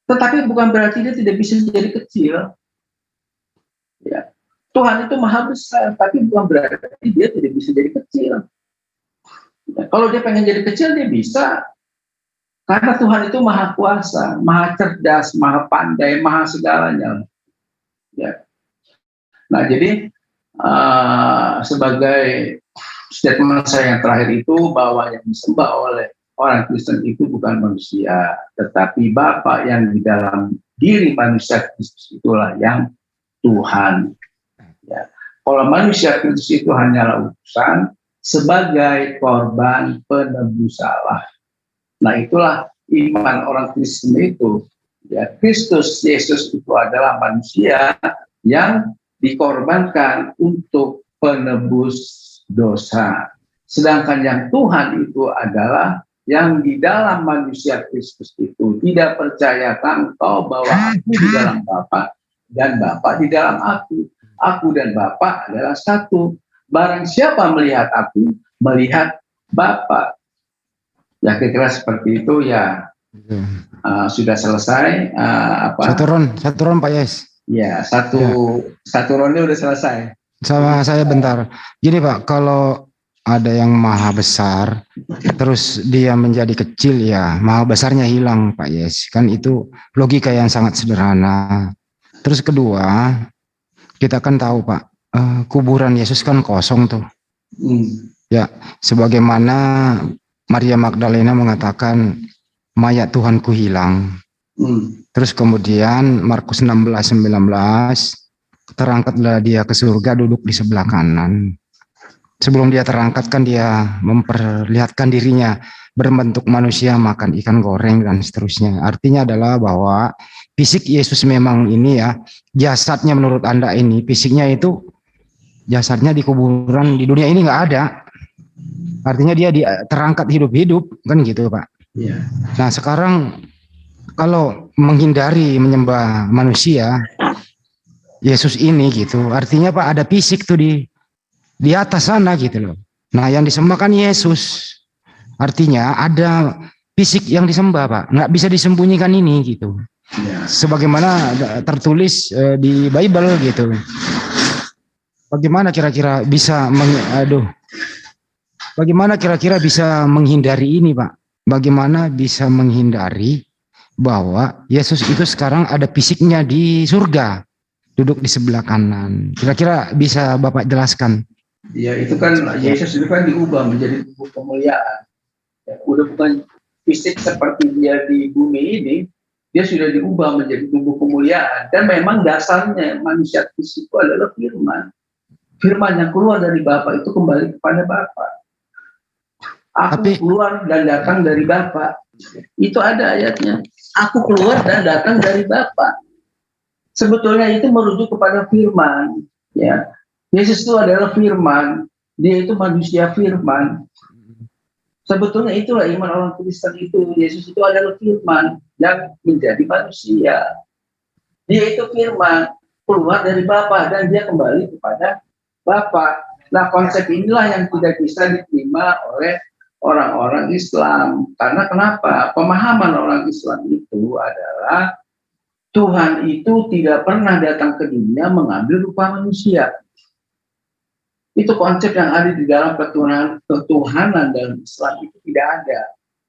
Tetapi bukan berarti dia tidak bisa jadi kecil. Ya. Tuhan itu maha besar, tapi bukan berarti dia tidak bisa jadi kecil. Ya. Kalau dia pengen jadi kecil, dia bisa. Karena Tuhan itu maha kuasa, maha cerdas, maha pandai, maha segalanya. Ya. Nah, jadi sebagai statement saya yang terakhir itu bahwa yang disembah oleh orang Kristen itu bukan manusia, tetapi Bapa yang di dalam diri manusia Kristus itulah yang Tuhan. Ya. Kalau manusia Kristus itu hanyalah utusan sebagai korban penebus salah. Nah, itulah iman orang Kristen itu. Ya, Kristus Yesus itu adalah manusia yang dikorbankan untuk penebus dosa. Sedangkan yang Tuhan itu adalah yang di dalam manusia Kristus itu tidak percayakan kau bahwa aku di dalam Bapa dan Bapa di dalam aku. Aku dan Bapa adalah satu. Barang siapa melihat aku, melihat Bapa. Ya, kira-kira seperti itu ya. Sudah selesai. Satu ron Pak Yes. Ya, satu ronde udah selesai. Sama saya bentar. Gini Pak, kalau ada yang maha besar, terus dia menjadi kecil, ya maha besarnya hilang Pak Yes. Kan itu logika yang sangat sederhana. Terus kedua, kita kan tahu Pak, kuburan Yesus kan kosong tuh. Ya, sebagaimana Maria Magdalena mengatakan mayat Tuhanku hilang. Terus kemudian Markus 16:19 terangkatlah dia ke surga duduk di sebelah kanan. Sebelum dia terangkat kan dia memperlihatkan dirinya berbentuk manusia makan ikan goreng dan seterusnya. Artinya adalah bahwa fisik Yesus memang ini ya, jasadnya menurut Anda ini, fisiknya itu jasadnya di kuburan di dunia ini nggak ada. Artinya dia terangkat hidup-hidup kan gitu Pak. Yeah. Nah sekarang kalau menghindari menyembah manusia Yesus ini gitu, artinya Pak ada fisik tuh di atas sana gitu loh. Nah yang disembah kan Yesus, artinya ada fisik yang disembah Pak, nggak bisa disembunyikan ini gitu. Yeah. Sebagaimana tertulis di Bible gitu. Bagaimana kira-kira bisa bagaimana kira-kira bisa menghindari ini Pak? Bagaimana bisa menghindari bahwa Yesus itu sekarang ada fisiknya di surga, duduk di sebelah kanan. Kira-kira bisa Bapak jelaskan? Ya itu kan Yesus itu kan diubah menjadi tubuh kemuliaan. Ya, udah bukan fisik seperti dia di bumi ini, dia sudah diubah menjadi tubuh kemuliaan. Dan memang dasarnya manusia fisik itu adalah firman. Firman yang keluar dari Bapa itu kembali kepada Bapa. Aku keluar dan datang dari Bapa. Itu ada ayatnya. Aku keluar dan datang dari Bapa. Sebetulnya itu merujuk kepada firman. Ya, Yesus itu adalah firman. Dia itu manusia firman. Sebetulnya itulah iman orang Kristen itu. Yesus itu adalah firman yang menjadi manusia. Dia itu firman, keluar dari Bapa dan dia kembali kepada Bapa. Nah, konsep inilah yang tidak bisa diterima oleh orang-orang Islam. Karena kenapa? Pemahaman orang Islam itu adalah Tuhan itu tidak pernah datang ke dunia mengambil rupa manusia. Itu konsep yang ada di dalam ketuhanan dalam Islam itu tidak ada.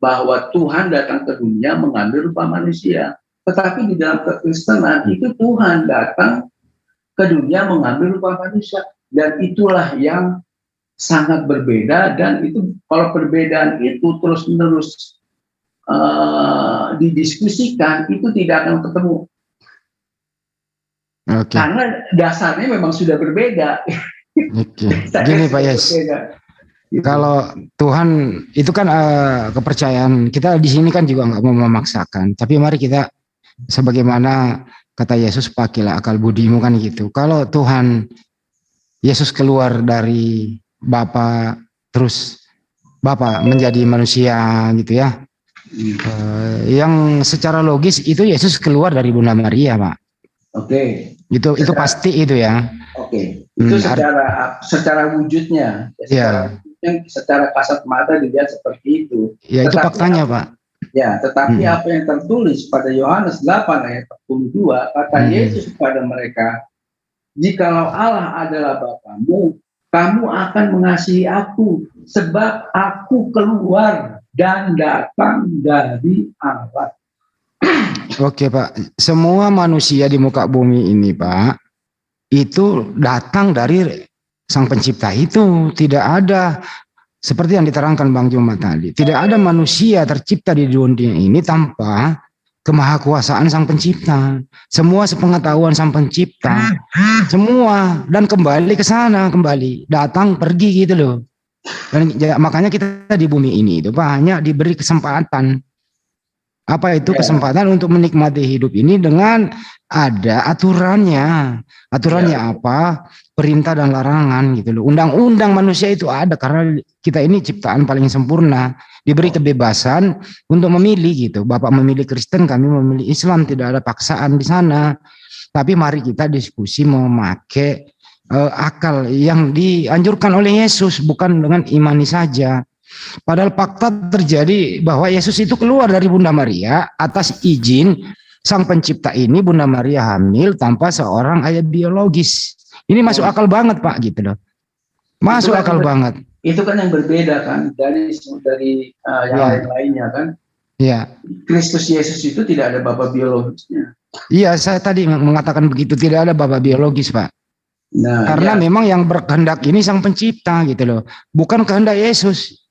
Bahwa Tuhan datang ke dunia mengambil rupa manusia. Tetapi di dalam kekristenan itu Tuhan datang ke dunia mengambil rupa manusia. Dan itulah yang sangat berbeda. Dan itu kalau perbedaan itu terus-menerus didiskusikan, itu tidak akan ketemu. Okay. Karena dasarnya memang sudah berbeda. Oke, gini Pak Yes. Kalau Tuhan itu kan kepercayaan kita di sini kan juga nggak mau memaksakan. Tapi mari kita sebagaimana kata Yesus, pakailah akal budimu kan gitu. Kalau Tuhan Yesus keluar dari Bapa terus Bapa menjadi manusia gitu ya. Yang secara logis itu Yesus keluar dari Bunda Maria, Pak. Oke. Itu pasti itu ya. Oke. Itu secara wujudnya. Secara kasat mata dilihat seperti itu. Ya, itu faktanya, Pak. Ya, tetapi apa yang tertulis pada Yohanes 8 ayat 42, kata Yesus kepada mereka, "Jikalau Allah adalah Bapamu, kamu akan mengasihi aku, sebab aku keluar dan datang dari Allah." Oke Pak, semua manusia di muka bumi ini Pak, itu datang dari Sang Pencipta itu. Tidak ada, seperti yang diterangkan Bang Juma tadi, tidak ada manusia tercipta di dunia ini tanpa kemahakuasaan Sang Pencipta. Semua sepengetahuan Sang Pencipta, semua, dan kembali ke sana, kembali, datang, pergi gitu loh. Dan makanya kita di bumi ini itu banyak diberi kesempatan. Apa itu kesempatan untuk menikmati hidup ini dengan ada aturannya. Aturannya apa? Perintah dan larangan gitu loh. Undang-undang manusia itu ada karena kita ini ciptaan paling sempurna. Diberi kebebasan untuk memilih gitu. Bapak memilih Kristen, kami memilih Islam. Tidak ada paksaan di sana. Tapi mari kita diskusi memakai akal yang dianjurkan oleh Yesus, bukan dengan imani saja. Padahal fakta terjadi bahwa Yesus itu keluar dari Bunda Maria atas izin Sang Pencipta ini. Bunda Maria hamil tanpa seorang ayah biologis. Ini masuk akal banget Pak gitu loh. Masuk akal banget. Itu kan yang berbeda kan dari yang lain-lainnya kan. Iya. Kristus Yesus itu tidak ada bapa biologisnya. Iya, saya tadi mengatakan begitu, tidak ada bapa biologis Pak. Nah, karena memang yang berkehendak ini Sang Pencipta gitu loh. Bukan kehendak Yesus.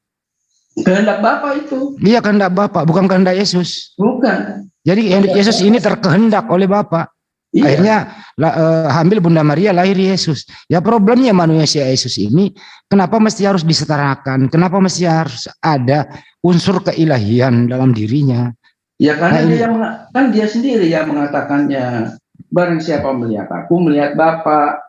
Kehendak Bapa itu. Iya, kehendak Bapa, bukan kehendak Yesus. Bukan. Jadi Yesus ini terkehendak oleh Bapa. Iya. Akhirnya hamil Bunda Maria, lahir Yesus. Ya problemnya manusia Yesus ini, kenapa mesti harus disetarakan? Kenapa mesti harus ada unsur keilahian dalam dirinya? Ya karena dia sendiri yang mengatakannya. Barang siapa melihat aku, melihat Bapa.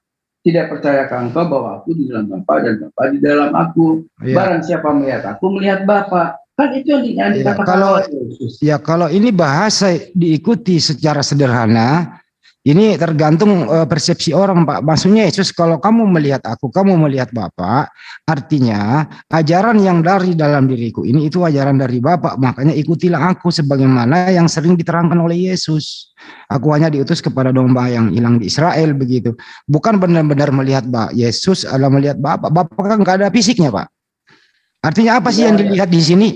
Tidak percayakah engkau bahwa aku di dalam Bapa dan Bapa di dalam aku? Ya. Barang siapa melihat aku, melihat Bapa. Kan itu yang dikatakan Yesus. Ya kalau ini bahasa diikuti secara sederhana, ini tergantung persepsi orang Pak. Maksudnya Yesus, kalau kamu melihat aku, kamu melihat Bapa, artinya ajaran yang dari dalam diriku ini itu ajaran dari Bapa. Makanya ikutilah aku sebagaimana yang sering diterangkan oleh Yesus. Aku hanya diutus kepada domba yang hilang di Israel begitu. Bukan benar-benar melihat Yesus adalah melihat Bapa. Bapa kan nggak ada fisiknya Pak. Artinya apa sih yang dilihat di sini?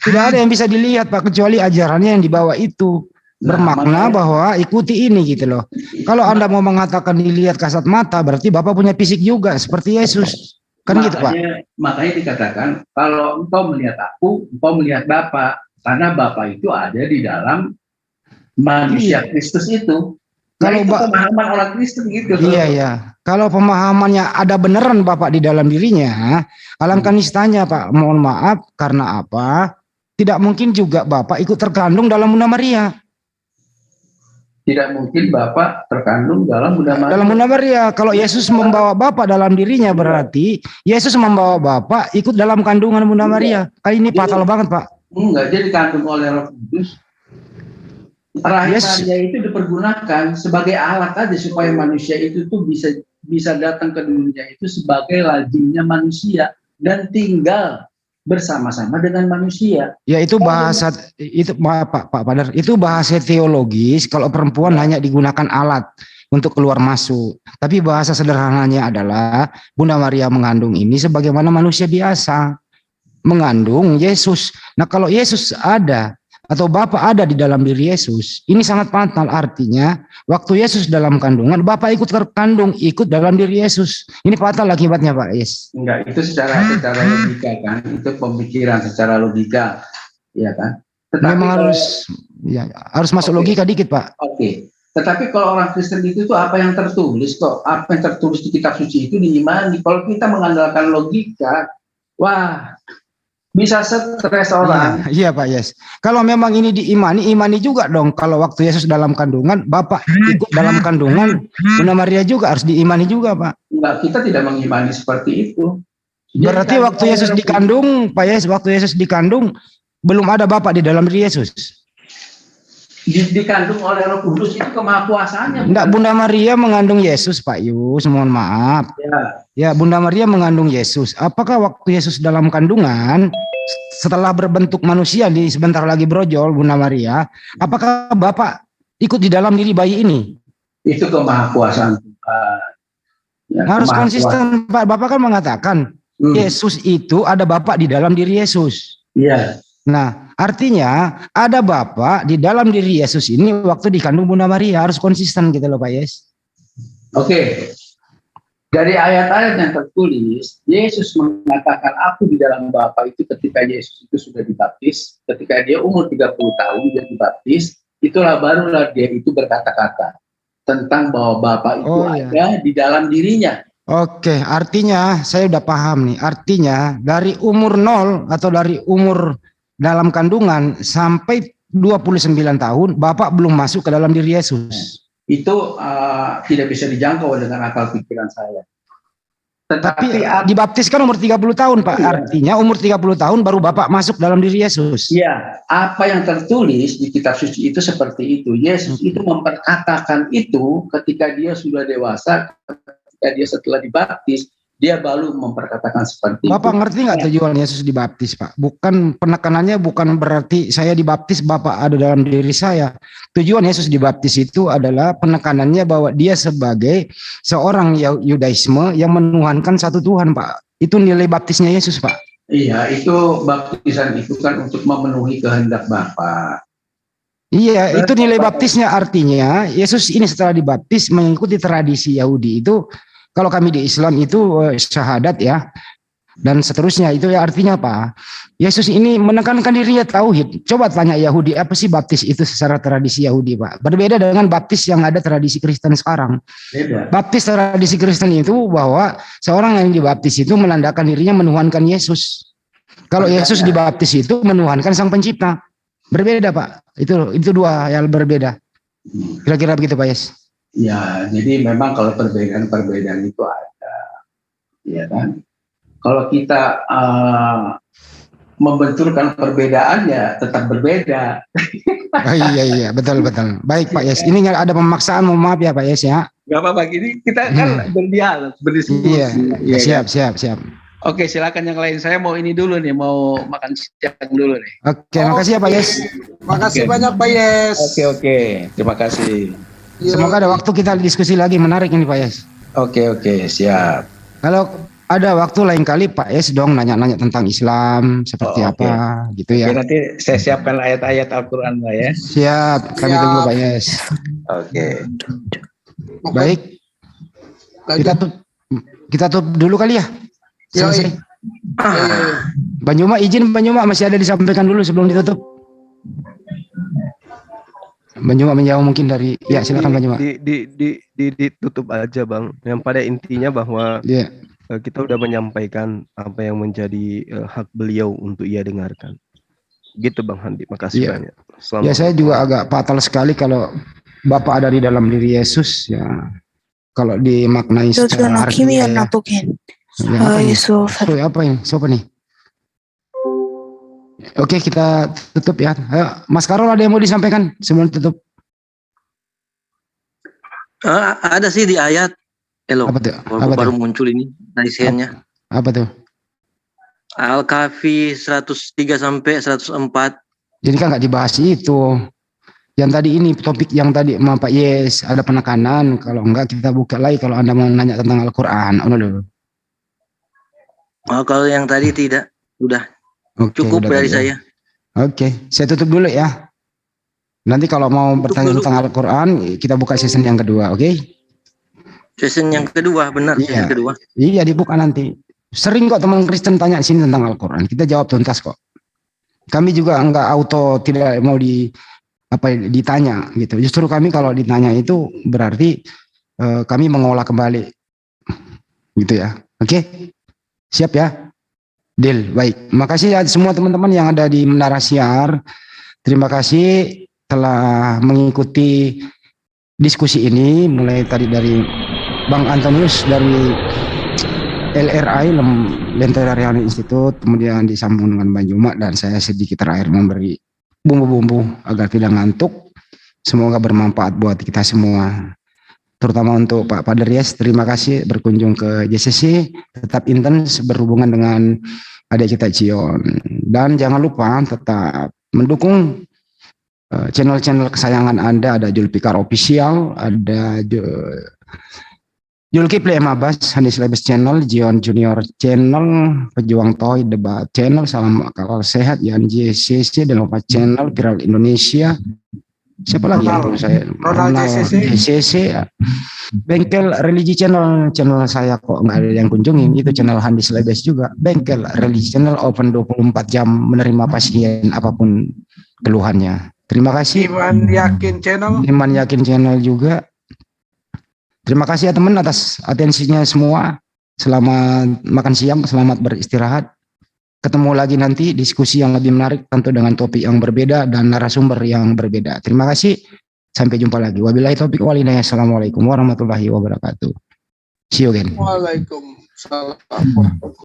Tidak ada yang bisa dilihat Pak kecuali ajarannya yang dibawa itu. Bermakna bahwa ikuti ini gitu loh. Kalau Anda mau mengatakan dilihat kasat mata, berarti Bapak punya fisik juga seperti Yesus. Kan gitu Pak. Makanya dikatakan kalau engkau melihat aku, engkau melihat Bapa, karena Bapa itu ada di dalam manusia Kristus itu. Kalau itu pemahaman orang Kristen gitu. Iya ya. Kalau pemahamannya ada beneran Bapak di dalam dirinya, alangkah nistanya Pak. Mohon maaf karena apa? Tidak mungkin juga Bapak ikut terkandung dalam Bunda Maria. Tidak mungkin Bapak terkandung dalam Bunda Maria. Dalam Bunda Maria, kalau Yesus membawa Bapak dalam dirinya berarti Yesus membawa Bapak ikut dalam kandungan Bunda Maria. Kali ini fatal banget Pak. Enggak, dia dikandung oleh Roh Kudus. Rahim Maria itu dipergunakan sebagai alat aja supaya manusia itu tuh bisa datang ke dunia itu sebagai lazimnya manusia dan tinggal bersama-sama dengan manusia. Ya itu bahasa itu Pak Padar, itu bahasa teologis kalau perempuan hanya digunakan alat untuk keluar masuk. Tapi bahasa sederhananya adalah Bunda Maria mengandung ini sebagaimana manusia biasa mengandung Yesus. Nah, kalau Yesus ada atau Bapa ada di dalam diri Yesus, ini sangat fatal. Artinya waktu Yesus dalam kandungan, Bapa ikut terkandung, ikut dalam diri Yesus. Ini fatal akibatnya Pak Yes. Enggak, itu secara logika kan, itu pemikiran secara logika, ya kan. Tetapi memang harus masuk logika dikit Pak. Oke. Tetapi kalau orang Kristen itu tuh apa yang tertulis kok, apa yang tertulis di kitab suci itu diimani. Kalau kita mengandalkan logika, wah, bisa stres orang. Iya Pak Yes. Kalau memang ini diimani, imani juga dong. Kalau waktu Yesus dalam kandungan, Bapak ikut dalam kandungan, Bunda Maria juga harus diimani juga Pak. Enggak, kita tidak mengimani seperti itu. Berarti waktu Yesus dikandung, Pak Yes, waktu Yesus dikandung, belum ada Bapak di dalam diri Yesus. Dikandung oleh Roh Kudus itu kemahakuasaannya. Enggak, Bunda Maria mengandung Yesus Pak Yus, mohon maaf. Ya, Bunda Maria mengandung Yesus. Apakah waktu Yesus dalam kandungan setelah berbentuk manusia di sebentar lagi brojol Bunda Maria, apakah Bapak ikut di dalam diri bayi ini? Itu kemahakuasaan Tuhan. Ya, harus konsisten Pak. Bapak kan mengatakan Yesus itu ada Bapak di dalam diri Yesus. Iya. Nah, artinya ada Bapak di dalam diri Yesus ini waktu dikandung Bunda Maria, harus konsisten gitu loh Pak Yes. Oke. Dari ayat-ayat yang tertulis, Yesus mengatakan aku di dalam Bapa itu ketika Yesus itu sudah dibaptis, ketika dia umur 30 tahun dia dibaptis, itulah barulah dia itu berkata-kata tentang bahwa Bapa itu ada di dalam dirinya. Oke, artinya saya udah paham nih. Artinya dari umur 0 atau dari umur dalam kandungan sampai 29 tahun Bapak belum masuk ke dalam diri Yesus. Itu tidak bisa dijangkau dengan akal pikiran saya. Tapi dibaptiskan umur 30 tahun Pak. Iya. Artinya umur 30 tahun baru Bapak masuk dalam diri Yesus. Iya, apa yang tertulis di kitab suci itu seperti itu. Yesus itu memperkatakan itu ketika dia sudah dewasa, ketika dia setelah dibaptis, dia baru memperkatakan seperti Bapak itu. Ngerti nggak tujuan Yesus dibaptis Pak? Bukan penekanannya bukan berarti saya dibaptis Bapak ada dalam diri saya. Tujuan Yesus dibaptis itu adalah penekanannya bahwa dia sebagai seorang Yudaisme yang menuhankan satu Tuhan Pak. Itu nilai baptisnya Yesus Pak. Iya, itu baptisan itu kan untuk memenuhi kehendak Bapa. Iya, itu nilai baptisnya. Artinya Yesus ini setelah dibaptis mengikuti tradisi Yahudi itu. Kalau kami di Islam itu syahadat ya, dan seterusnya itu ya artinya apa? Yesus ini menekankan dirinya tauhid. Coba tanya Yahudi, apa sih baptis itu secara tradisi Yahudi Pak? Berbeda dengan baptis yang ada tradisi Kristen sekarang. Beda. Baptis tradisi Kristen itu bahwa seorang yang dibaptis itu menandakan dirinya menuhankan Yesus. Kalau Yesus dibaptis itu menuhankan Sang Pencipta. Berbeda Pak. Itu dua yang berbeda. Kira-kira begitu Pak Yes. Ya, jadi memang kalau perbedaan itu ada, ya kan? Kalau kita membenturkan perbedaan ya tetap berbeda. Oh, iya, betul. Baik Pak Yes, ini ada pemaksaan, mohon maaf ya Pak Yes ya. Gak apa-apa, gini kita kan berdialog, berdiskusi. Iya, siap. Oke, silakan yang lain. Saya mau ini dulu nih, mau makan siang dulu nih. Oke, makasih ya Pak Yes. Makasih banyak Pak Yes. Oke, terima kasih. Semoga ada waktu kita diskusi lagi, menarik ini Pak Yes. Oke, siap. Kalau ada waktu lain kali Pak Yes dong nanya-nanya tentang Islam seperti apa gitu ya. Oke, nanti saya siapkan ayat-ayat Al-Quran Pak Yes. Siap, kami tunggu Pak Yes. Oke. Baik. Kita tutup dulu kali ya. Selesai. Yoi. Banyuma izin, Banyuma masih ada disampaikan dulu sebelum ditutup. Banyuma menjawab mungkin dari ya silakan Banyuma. Ditutup aja Bang. Yang pada intinya bahwa kita udah menyampaikan apa yang menjadi hak beliau untuk ia dengarkan. Gitu Bang Handi, makasih banyak. Ya saya juga agak fatal sekali kalau Bapak ada di dalam diri Yesus ya. Kalau dimaknai secara harfiah ya. Apa ini? Siapa nih? Oke, kita tutup ya. Ayo, Mas Karol ada yang mau disampaikan sebelum tutup? Ada sih di ayat. Apa tuh? Baru muncul ini isiannya. Apa tuh? Al-Kahfi 103 sampai 104. Jadi kan nggak dibahas itu. Yang tadi ini topik yang tadi sama Pak Yes ada penekanan. Kalau enggak kita buka lagi kalau Anda mau nanya tentang Al-Quran. Kalau yang tadi tidak, udah cukup dari saya. Oke, saya tutup dulu ya. Nanti kalau mau bertanya tentang Al-Quran, kita buka season yang kedua, oke? Season yang kedua, benar. Season kedua. Iya, dibuka nanti. Sering kok teman Kristen tanya sini tentang Al-Quran. Kita jawab tuntas kok. Kami juga enggak auto tidak mau ditanya gitu. Justru kami kalau ditanya itu berarti kami mengolah kembali gitu ya. Oke? Siap ya? Deal. Baik. Makasih ya semua teman-teman yang ada di Menara Siar. Terima kasih telah mengikuti diskusi ini mulai tadi dari Bang Antonius dari LRI Lentera Riani Institute, kemudian disambung dengan Banyuma dan saya sedikit terakhir memberi bumbu-bumbu agar tidak ngantuk. Semoga bermanfaat buat kita semua. Terutama untuk Pak Padres, terima kasih berkunjung ke JCC, tetap intens berhubungan dengan adik kita Cion. Dan jangan lupa tetap mendukung channel-channel kesayangan Anda, ada Julfikar Official, ada Julkifli Emabas, Hanis Lebes Channel, Jion Junior Channel, Pejuang Toy Debat Channel, Salam Akal Sehat, Yan JCC, Denova Channel, Viral Indonesia. Siapa lagi yang perlu saya? Ronald JCC, Bengkel Religi Channel saya kok nggak ada yang kunjungin, itu channel Hanis Lebes juga. Bengkel Religi Channel open 24 jam menerima pasien apapun keluhannya. Terima kasih. Iman Yakin Channel juga. Terima kasih ya teman atas atensinya semua. Selamat makan siang, selamat beristirahat. Ketemu lagi nanti diskusi yang lebih menarik tentu dengan topik yang berbeda dan narasumber yang berbeda. Terima kasih. Sampai jumpa lagi. Wabillahi taufiq wal hidayah. Assalamualaikum warahmatullahi wabarakatuh. See you again. Waalaikumsalam.